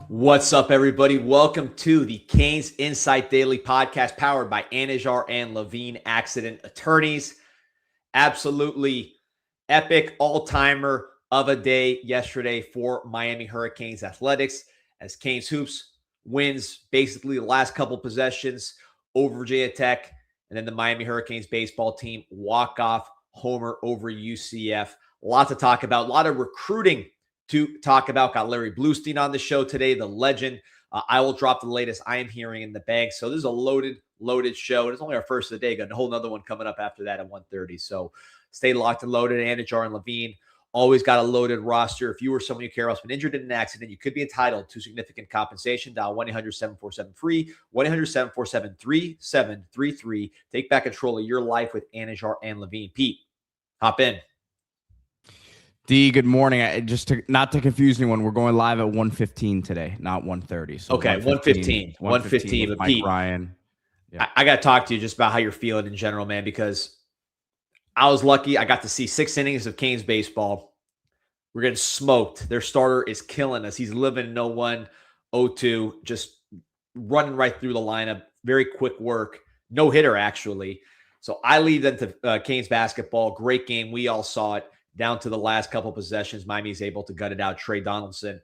What's up, everybody? Welcome to the CanesInSight Daily podcast powered by Anajar and Levine Accident Attorneys. Absolutely epic all-timer of a day yesterday for Miami Hurricanes athletics as Canes Hoops wins basically the last couple possessions over Virginia Tech, and then the Miami Hurricanes baseball team walk-off homer over UCF. A lot to talk about, a lot of recruiting to talk about. Got Larry Bluestein on the show today, the legend. I will drop the latest I am hearing in the bag. So this is a loaded show. It's only our first of the day. Got a whole nother one coming up after that at 1:30. So stay locked and loaded. Anajar and Levine always got a loaded roster. If you or someone you care about has been injured in an accident, you could be entitled to significant compensation. Dial 1-800-747-FREE, 1-800-747-3733. Take back control of your life with Anajar and Levine. Pete, hop in. D, good morning. Not to confuse anyone, we're going live at 1:15 today, not 1:30. So okay, 1:15. 1:15 with Mike Pete. Ryan. Yeah. I got to talk to you just about how you're feeling in general, man, because I was lucky. I got to see 6 innings of Canes baseball. We're getting smoked. Their starter is killing us. He's living no 1-0-2, just running right through the lineup. Very quick work. No hitter, actually. So I lead them to Canes basketball. Great game. We all saw it. Down to the last couple possessions, Miami's able to gut it out. Trey Donaldson.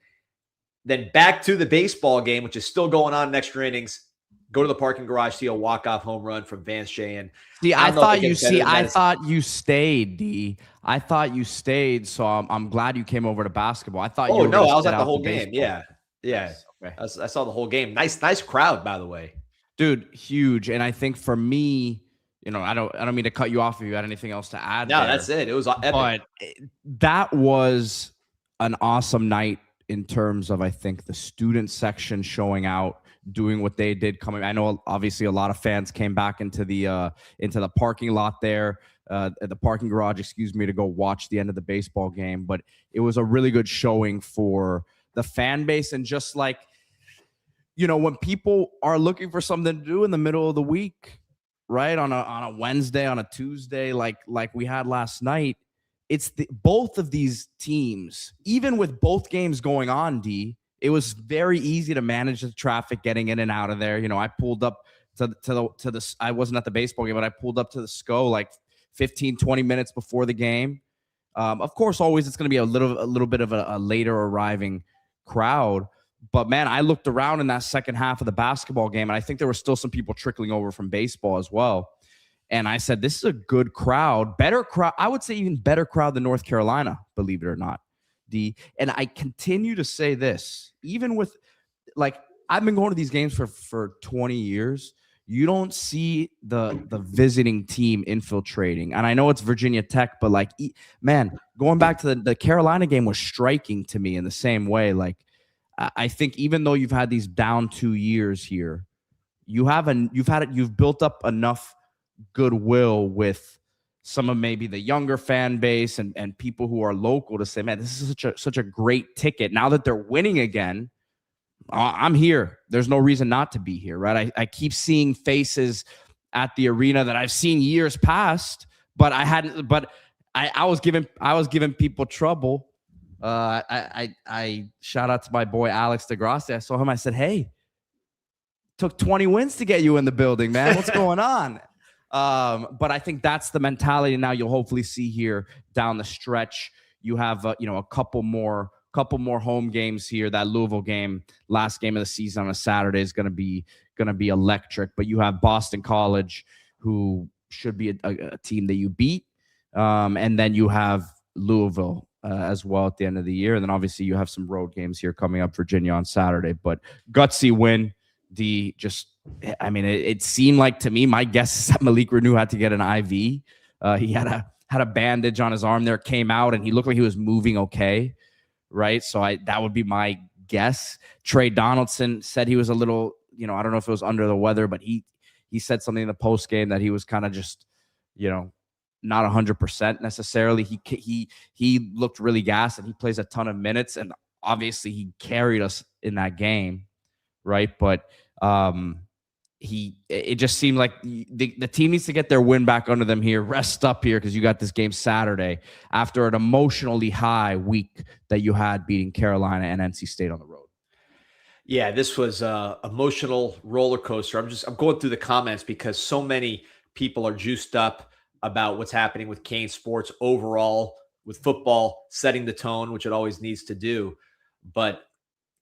Then back to the baseball game, which is still going on in extra innings. Go to the parking garage, see a walk-off home run from Vance Shea. And I thought you stayed, D. I thought you stayed, so I'm glad you came over to basketball. I thought you were no, I was at the whole game. Baseball. Yeah. Okay. I saw the whole game. Nice crowd, by the way. Dude, huge. And I think for me, I don't mean to cut you off if you had anything else to add. No, that's it. It was epic. But that was an awesome night in terms of, I think, the student section showing out, doing what they did. I know obviously a lot of fans came back into the parking lot there, the parking garage, to go watch the end of the baseball game. But it was a really good showing for the fan base. And just like, when people are looking for something to do in the middle of the week, right, on a Wednesday, on a Tuesday, like we had last night, it's both of these teams, even with both games going on, D, it was very easy to manage the traffic getting in and out of there. I pulled up to the I wasn't at the baseball game, but I pulled up to the SCO like 15, 20 minutes before the game. Of course, always it's going to be a little bit of a later arriving crowd. But, man, I looked around in that second half of the basketball game, and I think there were still some people trickling over from baseball as well. And I said, this is a good crowd, better crowd. I would say even better crowd than North Carolina, believe it or not, D. And I continue to say this, even with, I've been going to these games for 20 years. You don't see the visiting team infiltrating. And I know it's Virginia Tech, but, man, going back to the Carolina game was striking to me in the same way. I think even though you've had these down 2 years here, you've built up enough goodwill with some of maybe the younger fan base and people who are local to say, man, this is such a great ticket. Now that they're winning again, I'm here. There's no reason not to be here, right? I keep seeing faces at the arena that I've seen years past, but I was giving people trouble. I shout out to my boy Alex DeGrassi. I saw him. I said, "Hey, took 20 wins to get you in the building, man. What's going on?" But I think that's the mentality now you'll hopefully see here down the stretch. You have a couple more home games here. That Louisville game, last game of the season on a Saturday, is going to be electric. But you have Boston College, who should be a team that you beat, and then you have Louisville as well at the end of the year. And then obviously you have some road games here coming up, Virginia on Saturday, but gutsy win. It seemed like to me, my guess is that Malik Renew had to get an IV. He had a bandage on his arm there, came out, and he looked like he was moving okay. Right. So that would be my guess. Trey Donaldson said he was a little, I don't know if it was under the weather, but he said something in the post game that he was kind of just, not 100% necessarily. He looked really gassed, and he plays a ton of minutes, and obviously he carried us in that game, right? But it just seemed like the team needs to get their win back under them here, rest up here, because you got this game Saturday after an emotionally high week that you had beating Carolina and NC State on the road. Yeah, this was a emotional roller coaster. I'm going through the comments because so many people are juiced up about what's happening with Kane sports overall, with football setting the tone, which it always needs to do. But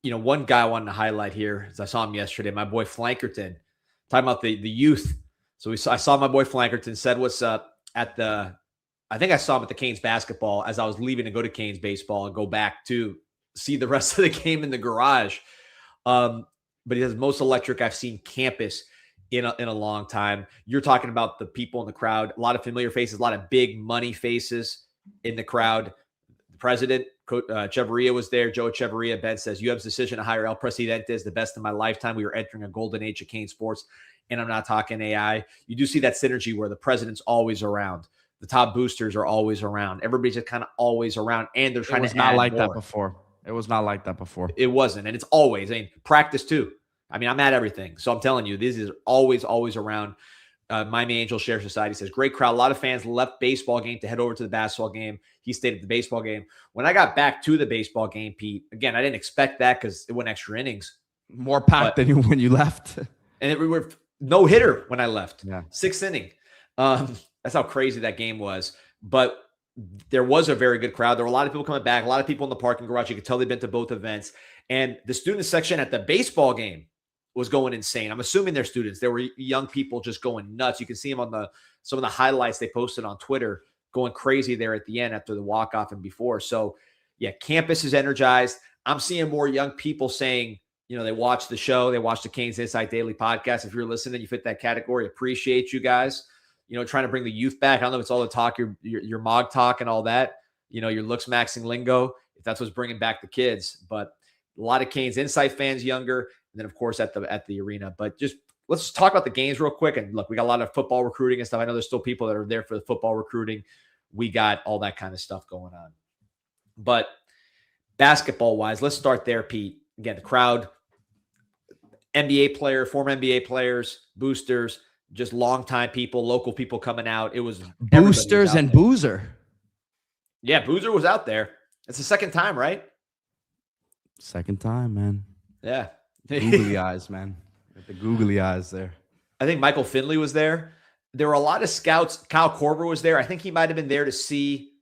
one guy I wanted to highlight here, as I saw him yesterday, my boy Flankerton, talking about the youth. So I saw my boy Flankerton, said what's up at the. I think I saw him at the Canes basketball as I was leaving to go to Canes baseball and go back to see the rest of the game in the garage. But he has most electric I've seen campus in a long time. You're talking about the people in the crowd, a lot of familiar faces, a lot of big money faces in the crowd. The president, Echeverria, was there. Joe Echeverria. Ben says, "UM's decision to hire El Presidente is the best in my lifetime. We were entering a golden age of Kane sports." And I'm not talking AI. You do see that synergy where the president's always around. The top boosters are always around. Everybody's just kind of always around, and they're trying to not add like more. that before. It was not like that before. It wasn't, and it's always. I mean, practice too. I mean, I'm at everything, so I'm telling you, this is always around. Miami Angel Share Society says, great crowd. A lot of fans left baseball game to head over to the basketball game. He stayed at the baseball game. When I got back to the baseball game, Pete, again, I didn't expect that because it went extra innings. More packed than when you left. And we were no hitter when I left. Yeah. 6th inning. That's how crazy that game was. But there was a very good crowd. There were a lot of people coming back, a lot of people in the parking garage. You could tell they've been to both events. And the student section at the baseball game was going insane. I'm assuming they're students. There were young people just going nuts. You can see them on some of the highlights they posted on Twitter, going crazy there at the end after the walk-off and before. So, yeah, campus is energized. I'm seeing more young people saying, they watch the show. They watch the CanesInSight Daily podcast. If you're listening, you fit that category. Appreciate you guys. Trying to bring the youth back. I don't know if it's all the talk, your mog talk and all that, your looks maxing lingo, if that's what's bringing back the kids. But a lot of CanesInSight fans younger, and then, of course, at the arena. But just let's talk about the games real quick. And look, we got a lot of football recruiting and stuff. I know there's still people that are there for the football recruiting. We got all that kind of stuff going on. But basketball-wise, let's start there, Pete. Again, the crowd, NBA player, former NBA players, boosters, just longtime people, local people coming out. It was boosters and Boozer. Yeah, Boozer was out there. It's the second time, right? Second time, man. Yeah. Googly eyes, man. Got the googly eyes there. I think Michael Finley was there. There were a lot of scouts. Kyle Korver was there. I think he might have been there to see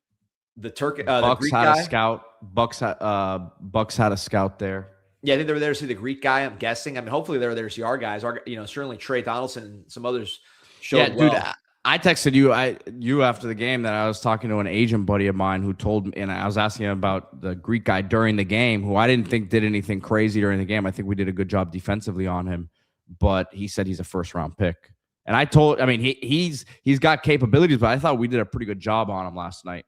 the Greek had guy. A scout. Bucks had a scout there. Yeah, I think they were there to see the Greek guy, I'm guessing. I mean, hopefully they were there to see our guys. Certainly Trey Donaldson and some others showed well. Dude, I texted you after the game that I was talking to an agent buddy of mine who told me, and I was asking him about the Greek guy during the game, who I didn't think did anything crazy during the game. I think we did a good job defensively on him, but he said he's a first-round pick. And he's got capabilities, but I thought we did a pretty good job on him last night.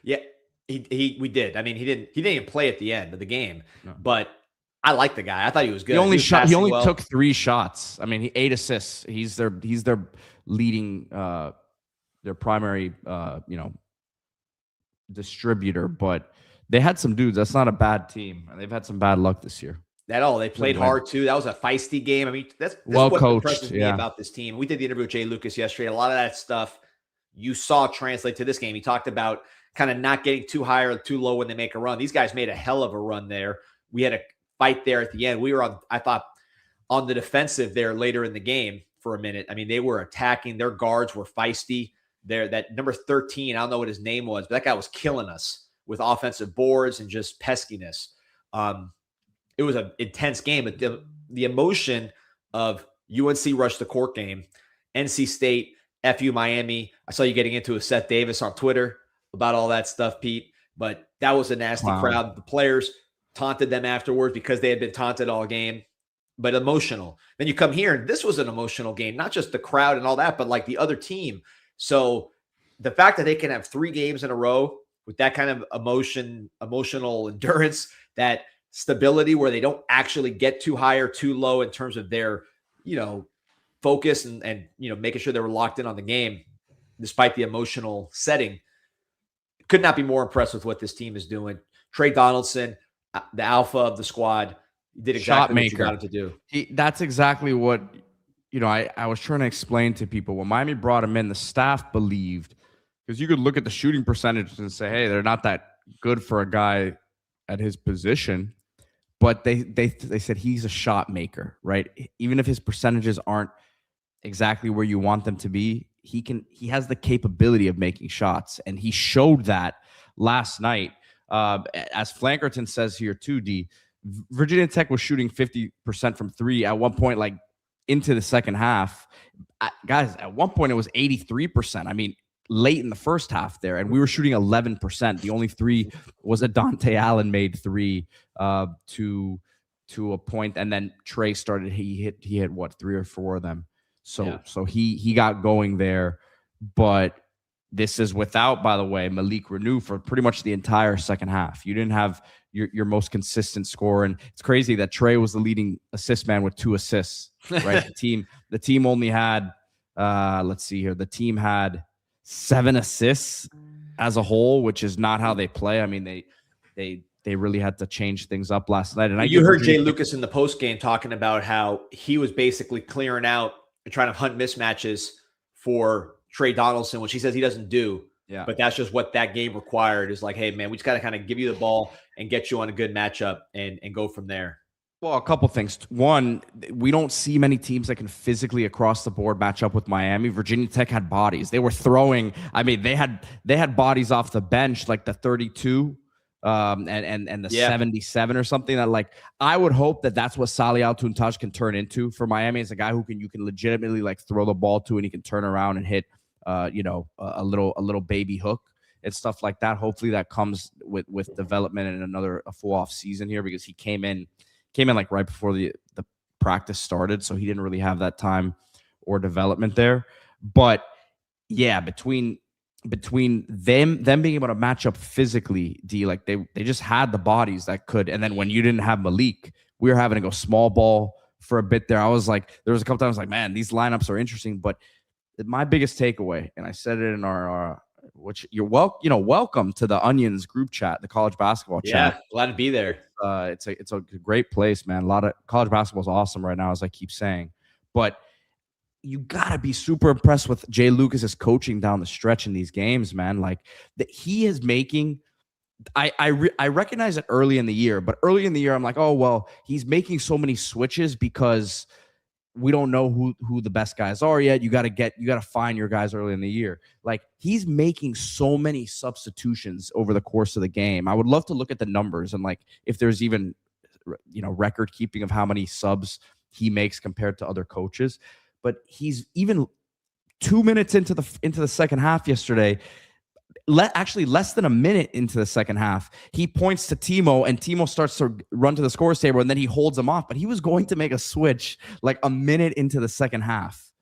Yeah. We did. I mean, he didn't even play at the end of the game, but I like the guy. I thought he was good. He only took 3 shots. I mean, he 8 assists. He's their leading, their primary, distributor. But they had some dudes. That's not a bad team. They've had some bad luck this year. They played hard too. That was a feisty game. I mean, that's well what coached. Impresses me about this team. We did the interview with Jay Lucas yesterday. A lot of that stuff you saw translate to this game. He talked about kind of not getting too high or too low when they make a run. These guys made a hell of a run there. We had a fight there at the end. We were I thought, on the defensive there later in the game for a minute. I mean, they were attacking. Their guards were feisty. That number 13, I don't know what his name was, but that guy was killing us with offensive boards and just peskiness. It was an intense game, but the emotion of UNC rushed the court game, NC State, FU Miami. I saw you getting into a Seth Davis on Twitter about all that stuff, Pete, but that was a nasty crowd. The players taunted them afterwards because they had been taunted all game, but emotional. Then you come here, and this was an emotional game, not just the crowd and all that, but like the other team. So the fact that they can have 3 games in a row with that kind of emotional endurance, that stability where they don't actually get too high or too low in terms of their, focus and making sure they were locked in on the game, despite the emotional setting. Could not be more impressed with what this team is doing. Trey Donaldson, the alpha of the squad, did exactly what you got him to do. That's exactly what, I was trying to explain to people. When Miami brought him in, the staff believed, because you could look at the shooting percentages and say, hey, they're not that good for a guy at his position. but they said he's a shot maker, right? Even if his percentages aren't exactly where you want them to be, he has the capability of making shots, and he showed that last night. As Flankerton says here too, D, Virginia Tech was shooting 50% from three at one point, like into the second half. Guys, at one point it was 83%. I mean, late in the first half there, and we were shooting 11%. The only three was a Dante Allen made three to a point, and then Trey started. He hit what, 3 or 4 of them. So he got going there, but this is without, by the way, Malik Renew for pretty much the entire second half. You didn't have your most consistent scorer, and it's crazy that Trey was the leading assist man with 2 assists. Right, the team only had let's see here. The team had 7 assists as a whole, which is not how they play. I mean, they really had to change things up last night. And you heard Jay Lucas in the post game talking about how he was basically clearing out and trying to hunt mismatches for Trey Donaldson, which he says he doesn't do. Yeah. But that's just what that game required, is like, hey, man, we just got to kind of give you the ball and get you on a good matchup and go from there. Well, a couple things. One, we don't see many teams that can physically across the board match up with Miami. Virginia Tech had bodies. They were throwing. I mean, they had bodies off the bench, like the 32 and the 77 or something, that, like, I would hope that that's what Salih Altuntaj can turn into for Miami, as a guy who you can legitimately like throw the ball to, and he can turn around and hit a little baby hook and stuff like that. Hopefully that comes with development and a full off season here, because he came in like right before the practice started, so he didn't really have that time or development there. But yeah, between them being able to match up physically, D, like they just had the bodies that could. And then when you didn't have Malik, we were having to go small ball for a bit there. I was like, there was a couple times like, man, these lineups are interesting. But my biggest takeaway, and I said it in our which you're welcome to the Onions group chat, the college basketball chat. Yeah, glad to be there. It's a great place, man. A lot of college basketball is awesome right now, as I keep saying. But you gotta be super impressed with Jay Lucas's coaching down the stretch in these games, man. Like, that he is making. I recognize it early in the year, but early in the year I'm like, oh well, he's making so many switches because we don't know who the best guys are yet. You got to find your guys early in the year. Like, he's making so many substitutions over the course of the game. I would love to look at the numbers and like if there's even record keeping of how many subs he makes compared to other coaches. But he's even 2 minutes into the second half yesterday. Actually, less than a minute into the second half, he points to Timo, and Timo starts to run to the scores table, and then he holds him off. But he was going to make a switch like a minute into the second half.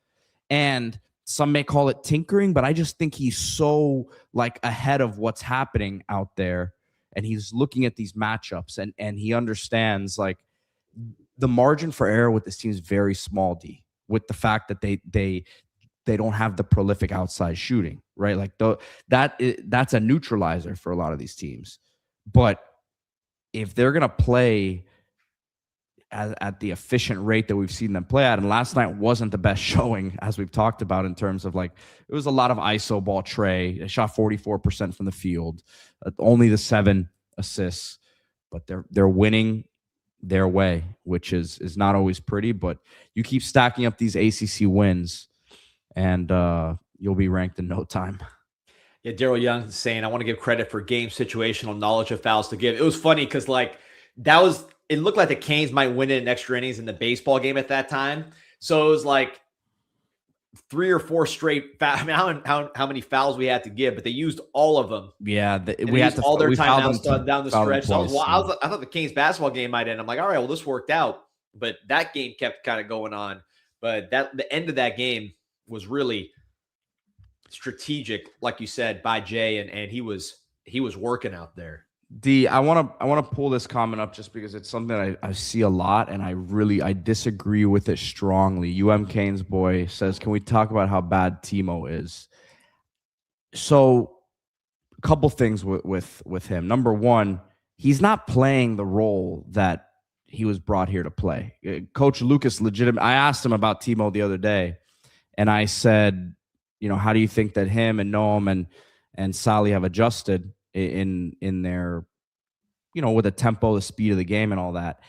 And some may call it tinkering, but I just think he's so like ahead of what's happening out there. And he's looking at these matchups, and he understands like the margin for error with this team is very small, D, with the fact that they don't have the prolific outside shooting, right? Like that's a neutralizer for a lot of these teams. But if they're going to play at the efficient rate that we've seen them play at, and last night wasn't the best showing, as we've talked about, in terms of like, it was a lot of ISO ball. Trey, they shot 44% from the field, only the 7 assists, but they're winning their way, which is not always pretty, but you keep stacking up these ACC wins and you'll be ranked in no time. Yeah, Daryl Young saying, I want to give credit for game situational knowledge of fouls to give. It was funny because like it looked like the Canes might win it in extra innings in the baseball game at that time. So it was like 3 or 4 straight fouls. I mean, how many fouls we had to give, but they used all of them. Yeah, we had all their timeouts down the stretch. So I thought the Canes basketball game might end. I'm like, all right, well, this worked out. But that game kept kind of going on. But the end of that game was really strategic, like you said, by Jay, and he was working out there. D, I want to pull this comment up just because it's something I see a lot, and I disagree with it strongly. Canes boy says, can we talk about how bad Timo is? So a couple things with him. Number one, he's not playing the role that he was brought here to play. Coach Lucas I asked him about Timo the other day, and I said, how do you think that him and Noam and Salih have adjusted in their with the tempo, the speed of the game and all that.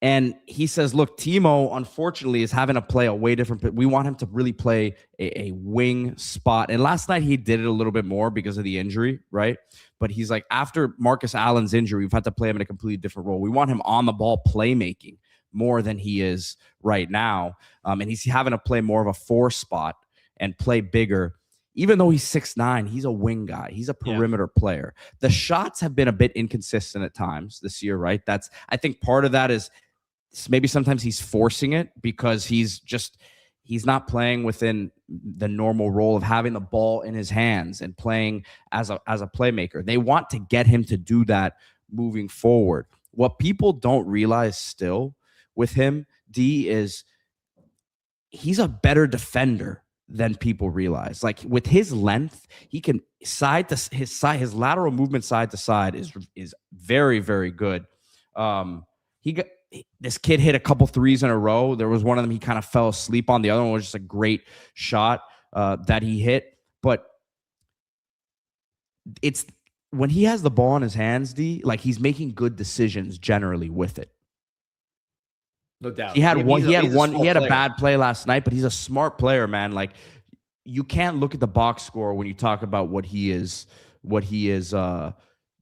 And he says, look, Timo, unfortunately, is having to play a way different. We want him to really play a wing spot. And last night he did it a little bit more because of the injury, right? But he's like, after Marcus Allen's injury, we've had to play him in a completely different role. We want him on the ball playmaking more than he is right now. And he's having to play more of a 4 spot and play bigger. Even though he's 6'9", he's a wing guy. He's a perimeter player. The shots have been a bit inconsistent at times this year, right? I think part of that is maybe sometimes he's forcing it because he's not playing within the normal role of having the ball in his hands and playing as a playmaker. They want to get him to do that moving forward. What people don't realize still with him, D, is he's a better defender than people realize. Like with his length, he can his lateral movement side to side is very, very good. This kid hit a couple threes in a row. There was one of them he kind of fell asleep on. The other one was just a great shot that he hit. But it's when he has the ball in his hands, D, like he's making good decisions generally with it. No doubt. He had a bad play last night, but he's a smart player, man. Like you can't look at the box score when you talk about what he is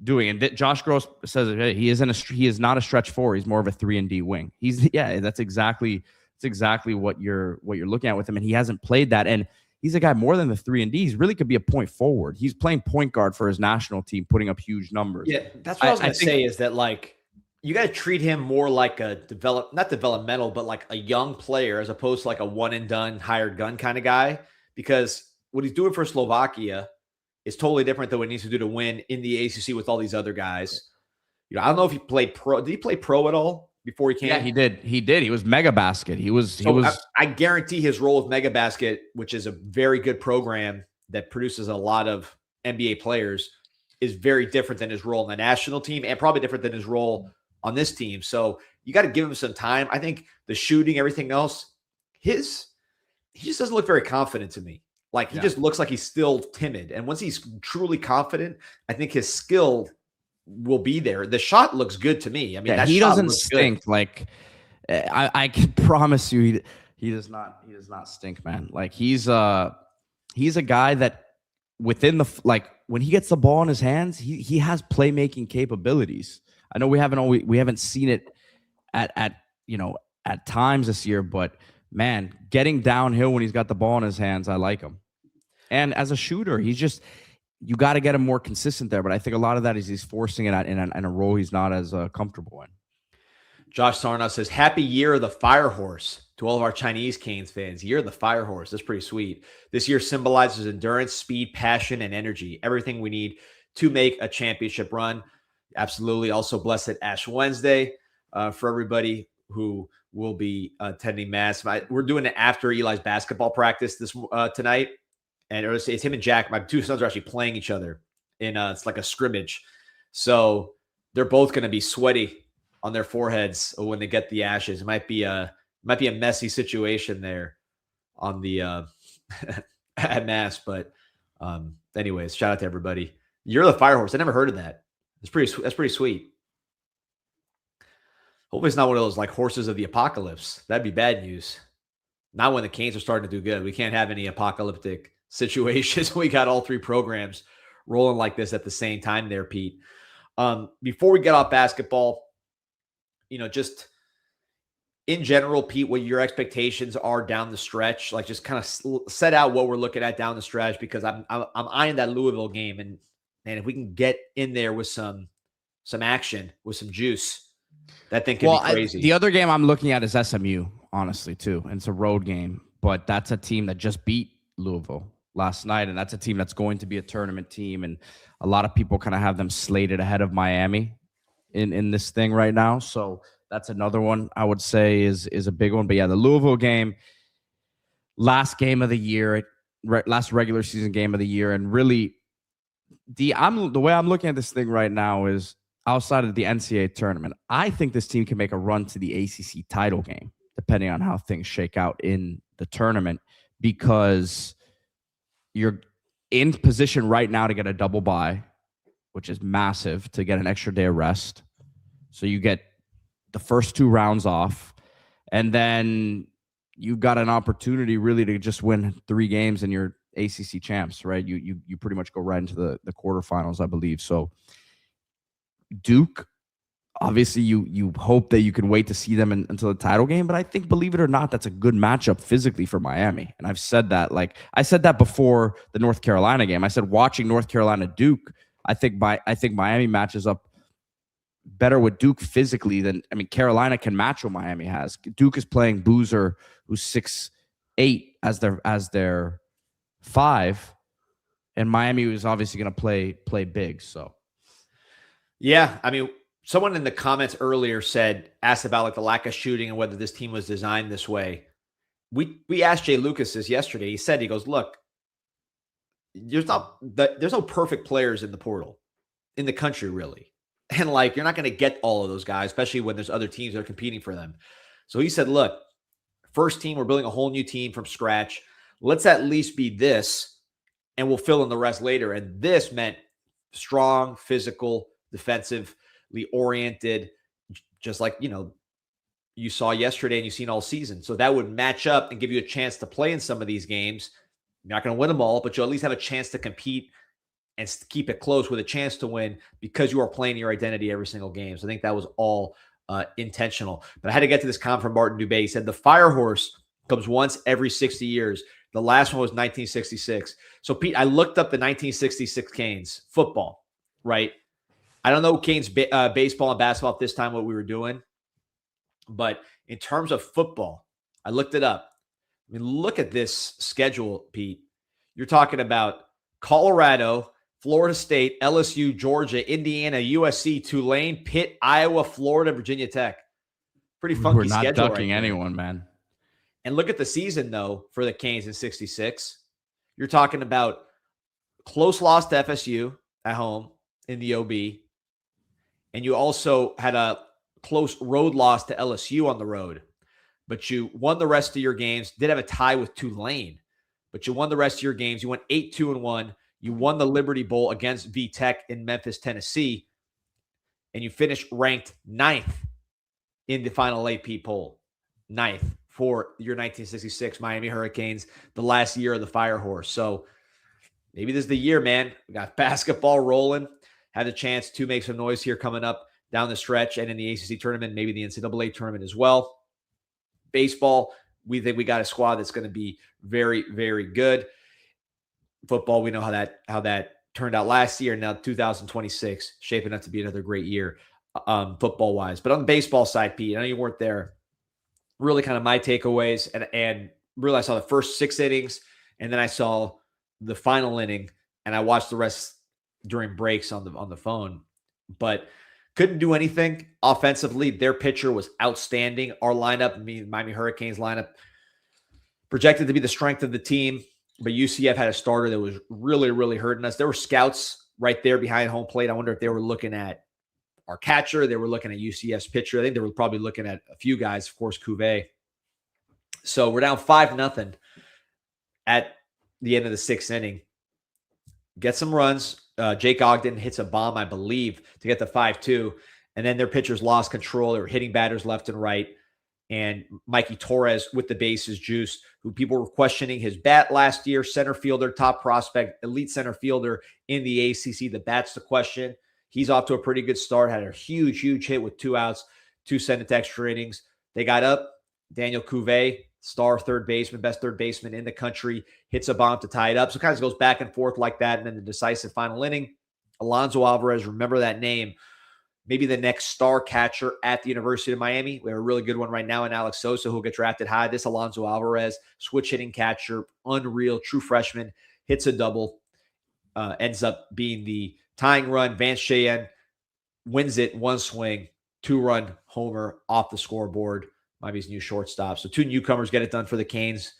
doing. And Josh Gross says he is not a stretch 4. He's more of a 3-and-D wing. That's exactly what you're looking at with him. And he hasn't played that. And he's a guy more than the 3-and-D. He really could be a point forward. He's playing point guard for his national team, putting up huge numbers. Yeah, that's what I was going to say is that like you got to treat him more like a not developmental, but like a young player as opposed to like a one and done hired gun kind of guy, because what he's doing for Slovakia is totally different than what he needs to do to win in the ACC with all these other guys. I don't know if he played pro. Did he play pro at all before he came? Yeah, he did. He was Mega Basket. I guarantee his role with Mega Basket, which is a very good program that produces a lot of NBA players, is very different than his role in the national team and probably different than his role on this team. So you got to give him some time. I think the shooting, everything else, he just doesn't look very confident to me. Like he just looks like he's still timid. And once he's truly confident, I think his skill will be there. The shot looks good to me. I mean, he doesn't stink. Good. Like I can promise you, he does not stink, man. Like he's a guy that within when he gets the ball in his hands, he has playmaking capabilities. I know we haven't seen it at times this year, but man, getting downhill when he's got the ball in his hands, I like him. And as a shooter, you got to get him more consistent there. But I think a lot of that is he's forcing it in a role he's not as comfortable in. Josh Sarna says, happy year of the fire horse to all of our Chinese Canes fans. Year of the fire horse. That's pretty sweet. This year symbolizes endurance, speed, passion, and energy. Everything we need to make a championship run. Absolutely. Also blessed Ash Wednesday for everybody who will be attending mass. We're doing it after Eli's basketball practice this tonight. And it's him and Jack. My two sons are actually playing each other in it's like a scrimmage. So they're both going to be sweaty on their foreheads when they get the ashes. It might be a messy situation there on the at mass. But anyways, shout out to everybody. You're the fire horse. I never heard of that. That's pretty sweet. Hopefully it's not one of those like horses of the apocalypse. That'd be bad news. Not when the Canes are starting to do good. We can't have any apocalyptic situations. We got all 3 programs rolling like this at the same time there, Pete. Before we get off basketball, just in general, Pete, what your expectations are down the stretch, like just kind of set out what we're looking at down the stretch, because I'm eyeing that Louisville game, and if we can get in there with some action, with some juice, that thing could be crazy. The other game I'm looking at is SMU, honestly, too. And it's a road game, but that's a team that just beat Louisville last night, and that's a team that's going to be a tournament team, and a lot of people kind of have them slated ahead of Miami in this thing right now. So that's another one I would say is a big one. But yeah, the Louisville game, last game of the year, last regular season game of the year, and really the way I'm looking at this thing right now is outside of the NCAA tournament, I think this team can make a run to the ACC title game, depending on how things shake out in the tournament, because you're in position right now to get a double bye, which is massive, to get an extra day of rest. So you get the first 2 rounds off, and then you've got an opportunity really to just win 3 games and you're ACC champs, right? You pretty much go right into the quarterfinals, I believe. So Duke, obviously you hope that you can wait to see them until the title game, but I think, believe it or not, that's a good matchup physically for Miami. And I've said that, like I said that before the North Carolina game. I said watching North Carolina Duke, I think Miami matches up better with Duke physically than, I mean, Carolina can match what Miami has. Duke is playing Boozer, who's 6'8" as their 5, and Miami is obviously going to play big. So yeah, I mean, someone in the comments earlier asked about like the lack of shooting and whether this team was designed this way. We asked Jay Lucas this yesterday. He goes, look, there's no perfect players in the portal in the country, really. And like, you're not going to get all of those guys, especially when there's other teams that are competing for them. So he said, look, first team, we're building a whole new team from scratch. Let's at least be this, and we'll fill in the rest later. And this meant strong, physical, defensively oriented, just like, you saw yesterday and you've seen all season. So that would match up and give you a chance to play in some of these games. You're not going to win them all, but you'll at least have a chance to compete and keep it close with a chance to win because you are playing your identity every single game. So I think that was all intentional. But I had to get to this comment from Martin Dubé. He said, the fire horse comes once every 60 years. The last one was 1966. So, Pete, I looked up the 1966 Canes football, right? I don't know Canes baseball and basketball at this time, what we were doing. But in terms of football, I looked it up. I mean, look at this schedule, Pete. You're talking about Colorado, Florida State, LSU, Georgia, Indiana, USC, Tulane, Pitt, Iowa, Florida, Virginia Tech. Pretty funky schedule. We're not ducking anyone, man. And look at the season, though, for the Canes in 66. You're talking about close loss to FSU at home in the OB. And you also had a close road loss to LSU on the road. But you won the rest of your games. Did have a tie with Tulane. But you won the rest of your games. You went 8-2-1. You won the Liberty Bowl against VTech in Memphis, Tennessee. And you finished ranked 9th in the final AP poll. 9th for your 1966 Miami Hurricanes, the last year of the Fire Horse. So maybe this is the year, man. We got basketball rolling. Had a chance to make some noise here coming up down the stretch and in the ACC tournament, maybe the NCAA tournament as well. Baseball, we think we got a squad that's going to be very, very good. Football, we know how that turned out last year. Now 2026 shaping up to be another great year football wise. But on the baseball side, Pete, I know you weren't there. Really kind of my takeaways, and really I saw the first 6 innings, and then I saw the final inning, and I watched the rest during breaks on the phone. But couldn't do anything offensively. Their pitcher was outstanding. Our lineup, Miami Hurricanes lineup, projected to be the strength of the team. But UCF had a starter that was really, really hurting us. There were scouts right there behind home plate. I wonder if they were looking at our catcher. They were looking at UCF's pitcher. I think they were probably looking at a few guys, of course, Cuvée. So we're down 5-0 at the end of the 6th inning. Get some runs. Jake Ogden hits a bomb, I believe, to get the 5-2. And then their pitchers lost control. They were hitting batters left and right. And Mikey Torres with the bases juice, who people were questioning his bat last year, center fielder, top prospect, elite center fielder in the ACC. The bat's the question. He's off to a pretty good start, had a huge, huge hit with 2 outs, 2 sent into extra innings. They got up. Daniel Cuvée, star third baseman, best third baseman in the country, hits a bomb to tie it up. So it kind of goes back and forth like that. And then the decisive final inning, Alonso Alvarez, remember that name. Maybe the next star catcher at the University of Miami. We have a really good one right now in Alex Sosa, who'll get drafted high. This Alonso Alvarez, switch hitting catcher, unreal, true freshman, hits a double, ends up being the tying run. Vance Cheyenne wins it, 1 swing, 2-run homer off the scoreboard. Miami's new shortstop. So 2 newcomers get it done for the Canes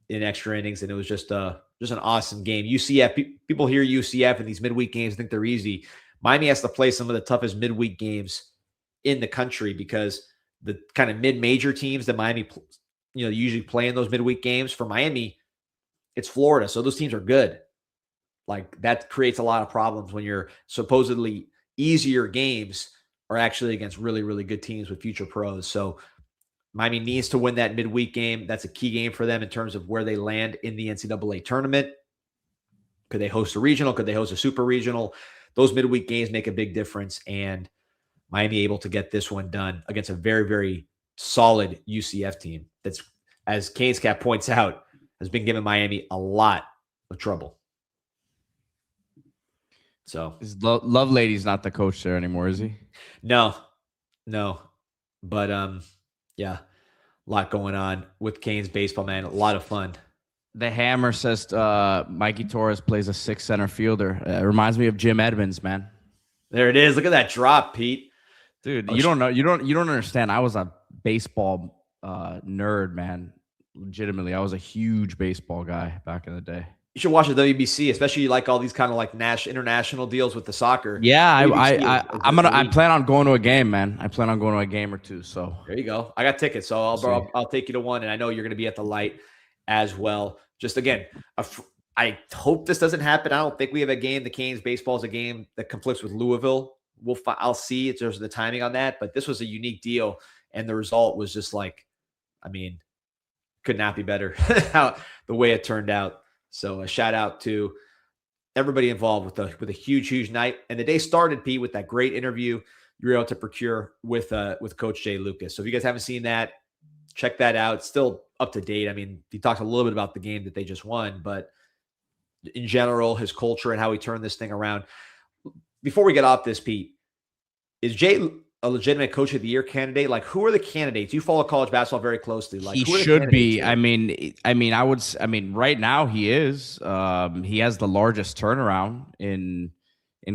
in extra innings, and it was just an awesome game. UCF, people hear UCF in these midweek games, think they're easy. Miami has to play some of the toughest midweek games in the country because the kind of mid-major teams that Miami, usually play in those midweek games, for Miami, it's Florida. So those teams are good. Like, that creates a lot of problems when you're supposedly easier games are actually against really, really good teams with future pros. So Miami needs to win that midweek game. That's a key game for them in terms of where they land in the NCAA tournament. Could they host a regional? Could they host a super regional? Those midweek games make a big difference. And Miami able to get this one done against a very, very solid UCF team that's, as Canes Cap points out, has been giving Miami a lot of trouble. So Love Lady's not the coach there anymore, is he? No. But yeah, a lot going on with Canes baseball, man. A lot of fun. The Hammer says Mikey Torres plays a 6 center fielder. It reminds me of Jim Edmonds, man. There it is. Look at that drop, Pete. Dude, you don't know. You don't understand. I was a baseball nerd, man. Legitimately, I was a huge baseball guy back in the day. You should watch the WBC, especially you like all these kind of like international deals with the soccer. Yeah, I plan on going to a game, man. I plan on going to a game or two. So there you go. I got tickets, so I'll take you to one, and I know you're going to be at the Light as well. Just again, I hope this doesn't happen. I don't think we have a game. The Canes baseball is a game that conflicts with Louisville. I'll see if there's the timing on that, but this was a unique deal, and the result was just like, I mean, could not be better how the way it turned out. So a shout out to everybody involved with a huge night. And the day started, Pete, with that great interview you were able to procure with Coach Jay Lucas. So if you guys haven't seen that, check that out. It's still up to date. I mean, he talked a little bit about the game that they just won, but in general, his culture and how he turned this thing around. Before we get off this, Pete, is Jay a legitimate Coach of the Year candidate? Like, who are the candidates? You follow college basketball very closely. Like, he should be. I mean, right now he is. He has the largest turnaround in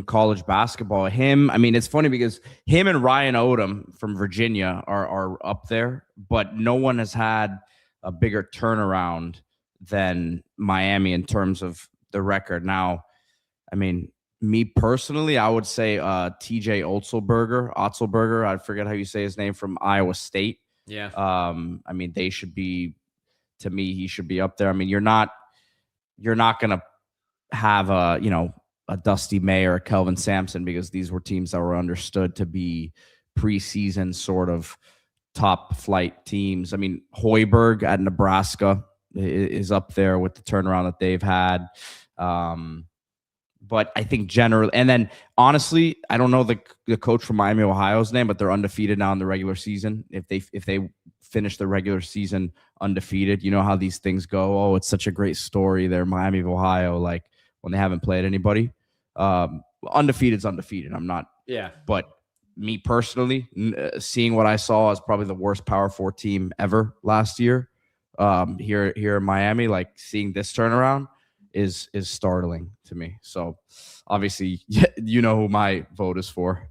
college basketball. It's funny because him and Ryan Odom from Virginia are up there, but no one has had a bigger turnaround than Miami in terms of the record. Now, I mean, me personally, I would say TJ Otzelberger. I forget how you say his name, from Iowa State. Yeah. I mean, they should be, to me, he should be up there. I mean, you're not going to have a Dusty May or a Kelvin Sampson, because these were teams that were understood to be preseason sort of top flight teams. I mean, Hoiberg at Nebraska is up there with the turnaround that they've had. But I think generally, and then honestly, I don't know the coach from Miami, Ohio's name, but they're undefeated now in the regular season. If they finish the regular season undefeated, you know how these things go. Oh, it's such a great story. They're Miami of Ohio, like when they haven't played anybody. Undefeated's undefeated. I'm not. Yeah. But me personally, seeing what I saw as probably the worst Power 4 team ever last year, here in Miami, like seeing this turnaround is startling to me. So obviously, you know who my vote is for.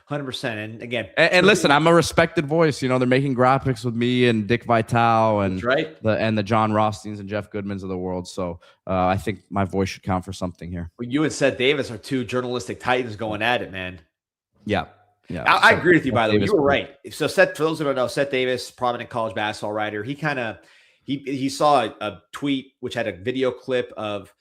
100%. And again, and listen, I'm a respected voice. You know, they're making graphics with me and Dick Vitale and the John Rothsteins and Jeff Goodmans of the world. So I think my voice should count for something here. Well, you and Seth Davis are two journalistic titans going at it, man. Yeah. I agree with you, by the way. You were right. So Seth, for those who don't know, Seth Davis, prominent college basketball writer, he saw a tweet which had a video clip of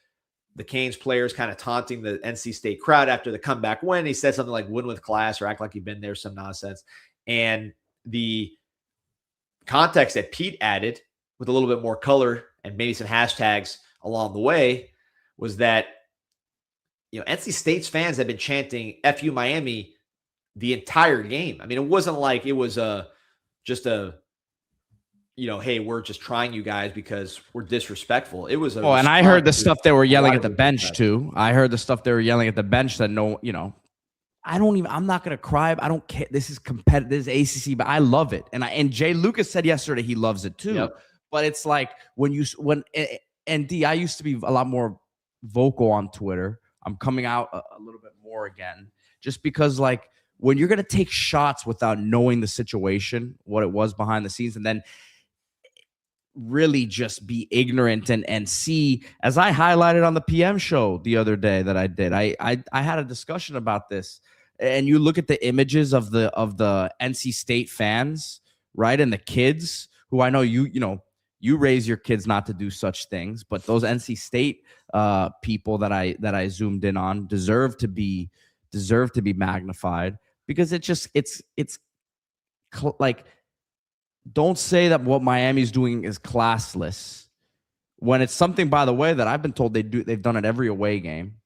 the Canes players kind of taunting the NC State crowd after the comeback win. He said something like "win with class" or "act like you've been there," some nonsense. And the context that Pete added with a little bit more color and maybe some hashtags along the way was that, NC State's fans have been chanting "F you Miami" the entire game. I mean, it wasn't like it was just a hey, we're just trying you guys because we're disrespectful. It was and I heard the stuff they were yelling at the bench too. I heard the stuff they were yelling at the bench that I'm not going to cry. I don't care. This is competitive. This is ACC, but I love it. And Jay Lucas said yesterday he loves it too. Yep. But it's like I used to be a lot more vocal on Twitter. I'm coming out a little bit more again, just because like when you're going to take shots without knowing the situation, what it was behind the scenes, and then really just be ignorant and see, as I highlighted on the PM show the other day that I did, I had a discussion about this, and you look at the images of the NC State fans, right? And the kids who I know you raise your kids not to do such things, but those NC State people that I zoomed in on deserve to be magnified, because like, don't say that what Miami's doing is classless when it's something, by the way, that I've been told they've done at every away game.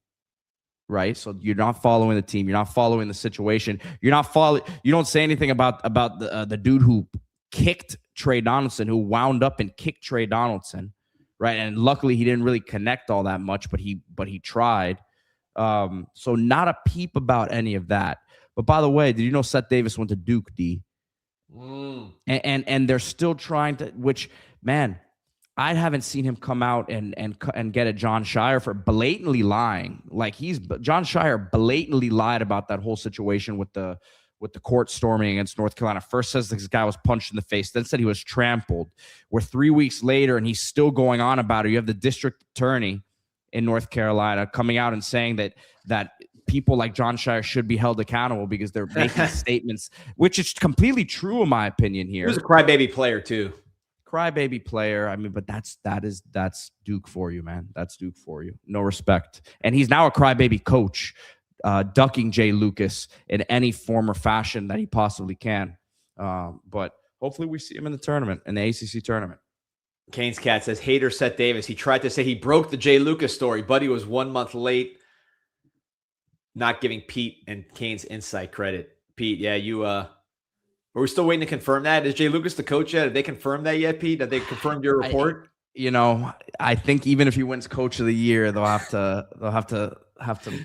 Right. So you're not following the team. You're not following the situation. You don't say anything about the dude who kicked Trey Donaldson, who wound up and kicked Trey Donaldson. Right. And luckily he didn't really connect all that much, but he tried. So not a peep about any of that. But by the way, did you know Seth Davis went to Duke, D? And they're still trying to, which, man, I haven't seen him come out and get at John Shire for blatantly lying. Like, John Shire blatantly lied about that whole situation with the court storming against North Carolina. First says this guy was punched in the face, then said he was trampled. We're 3 weeks later and he's still going on about it. You have the district attorney in North Carolina coming out and saying that people like John Shire should be held accountable because they're making statements, which is completely true in my opinion here. He was a crybaby player too. Crybaby player. I mean, but that's Duke for you, man. That's Duke for you. No respect. And he's now a crybaby coach, ducking Jay Lucas in any form or fashion that he possibly can. But hopefully we see him in the tournament, in the ACC tournament. Canes Cat says, hater Seth Davis. He tried to say he broke the Jay Lucas story, but he was 1 month late. Not giving Pete and CanesInSight credit. Pete, yeah, are we still waiting to confirm that? Is Jay Lucas the coach yet? Have they confirmed that yet, Pete? Have they confirmed your report? I think even if he wins Coach of the Year, they'll have to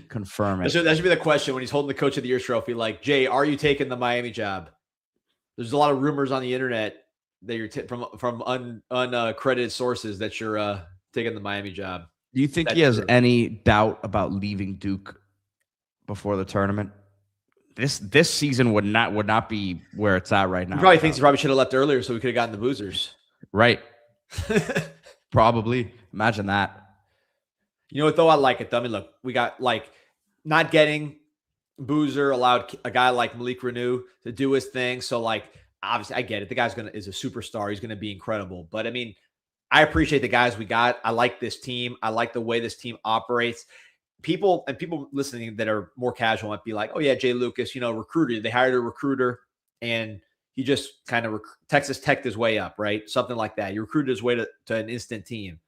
confirm it. That should be the question when he's holding the Coach of the Year trophy. Like, Jay, are you taking the Miami job? There's a lot of rumors on the internet that you're from uncredited sources that you're taking the Miami job. Do you think he has any doubt about leaving Duke before the tournament? This season would not be where it's at right now. He probably thinks he should have left earlier so we could have gotten the boozers. Right. Probably. Imagine that. You know what, though? I like it. I mean, look, we got, like, not getting Boozer allowed a guy like Malik Renew to do his thing. So, like, obviously, I get it. The guy's is a superstar. He's going to be incredible. But, I mean, I appreciate the guys we got. I like this team. I like the way this team operates. People listening that are more casual might be like, oh, yeah, Jay Lucas, recruiter. They hired a recruiter, and he just kind of Texas Tech'd his way up, right? Something like that. He recruited his way to an instant team.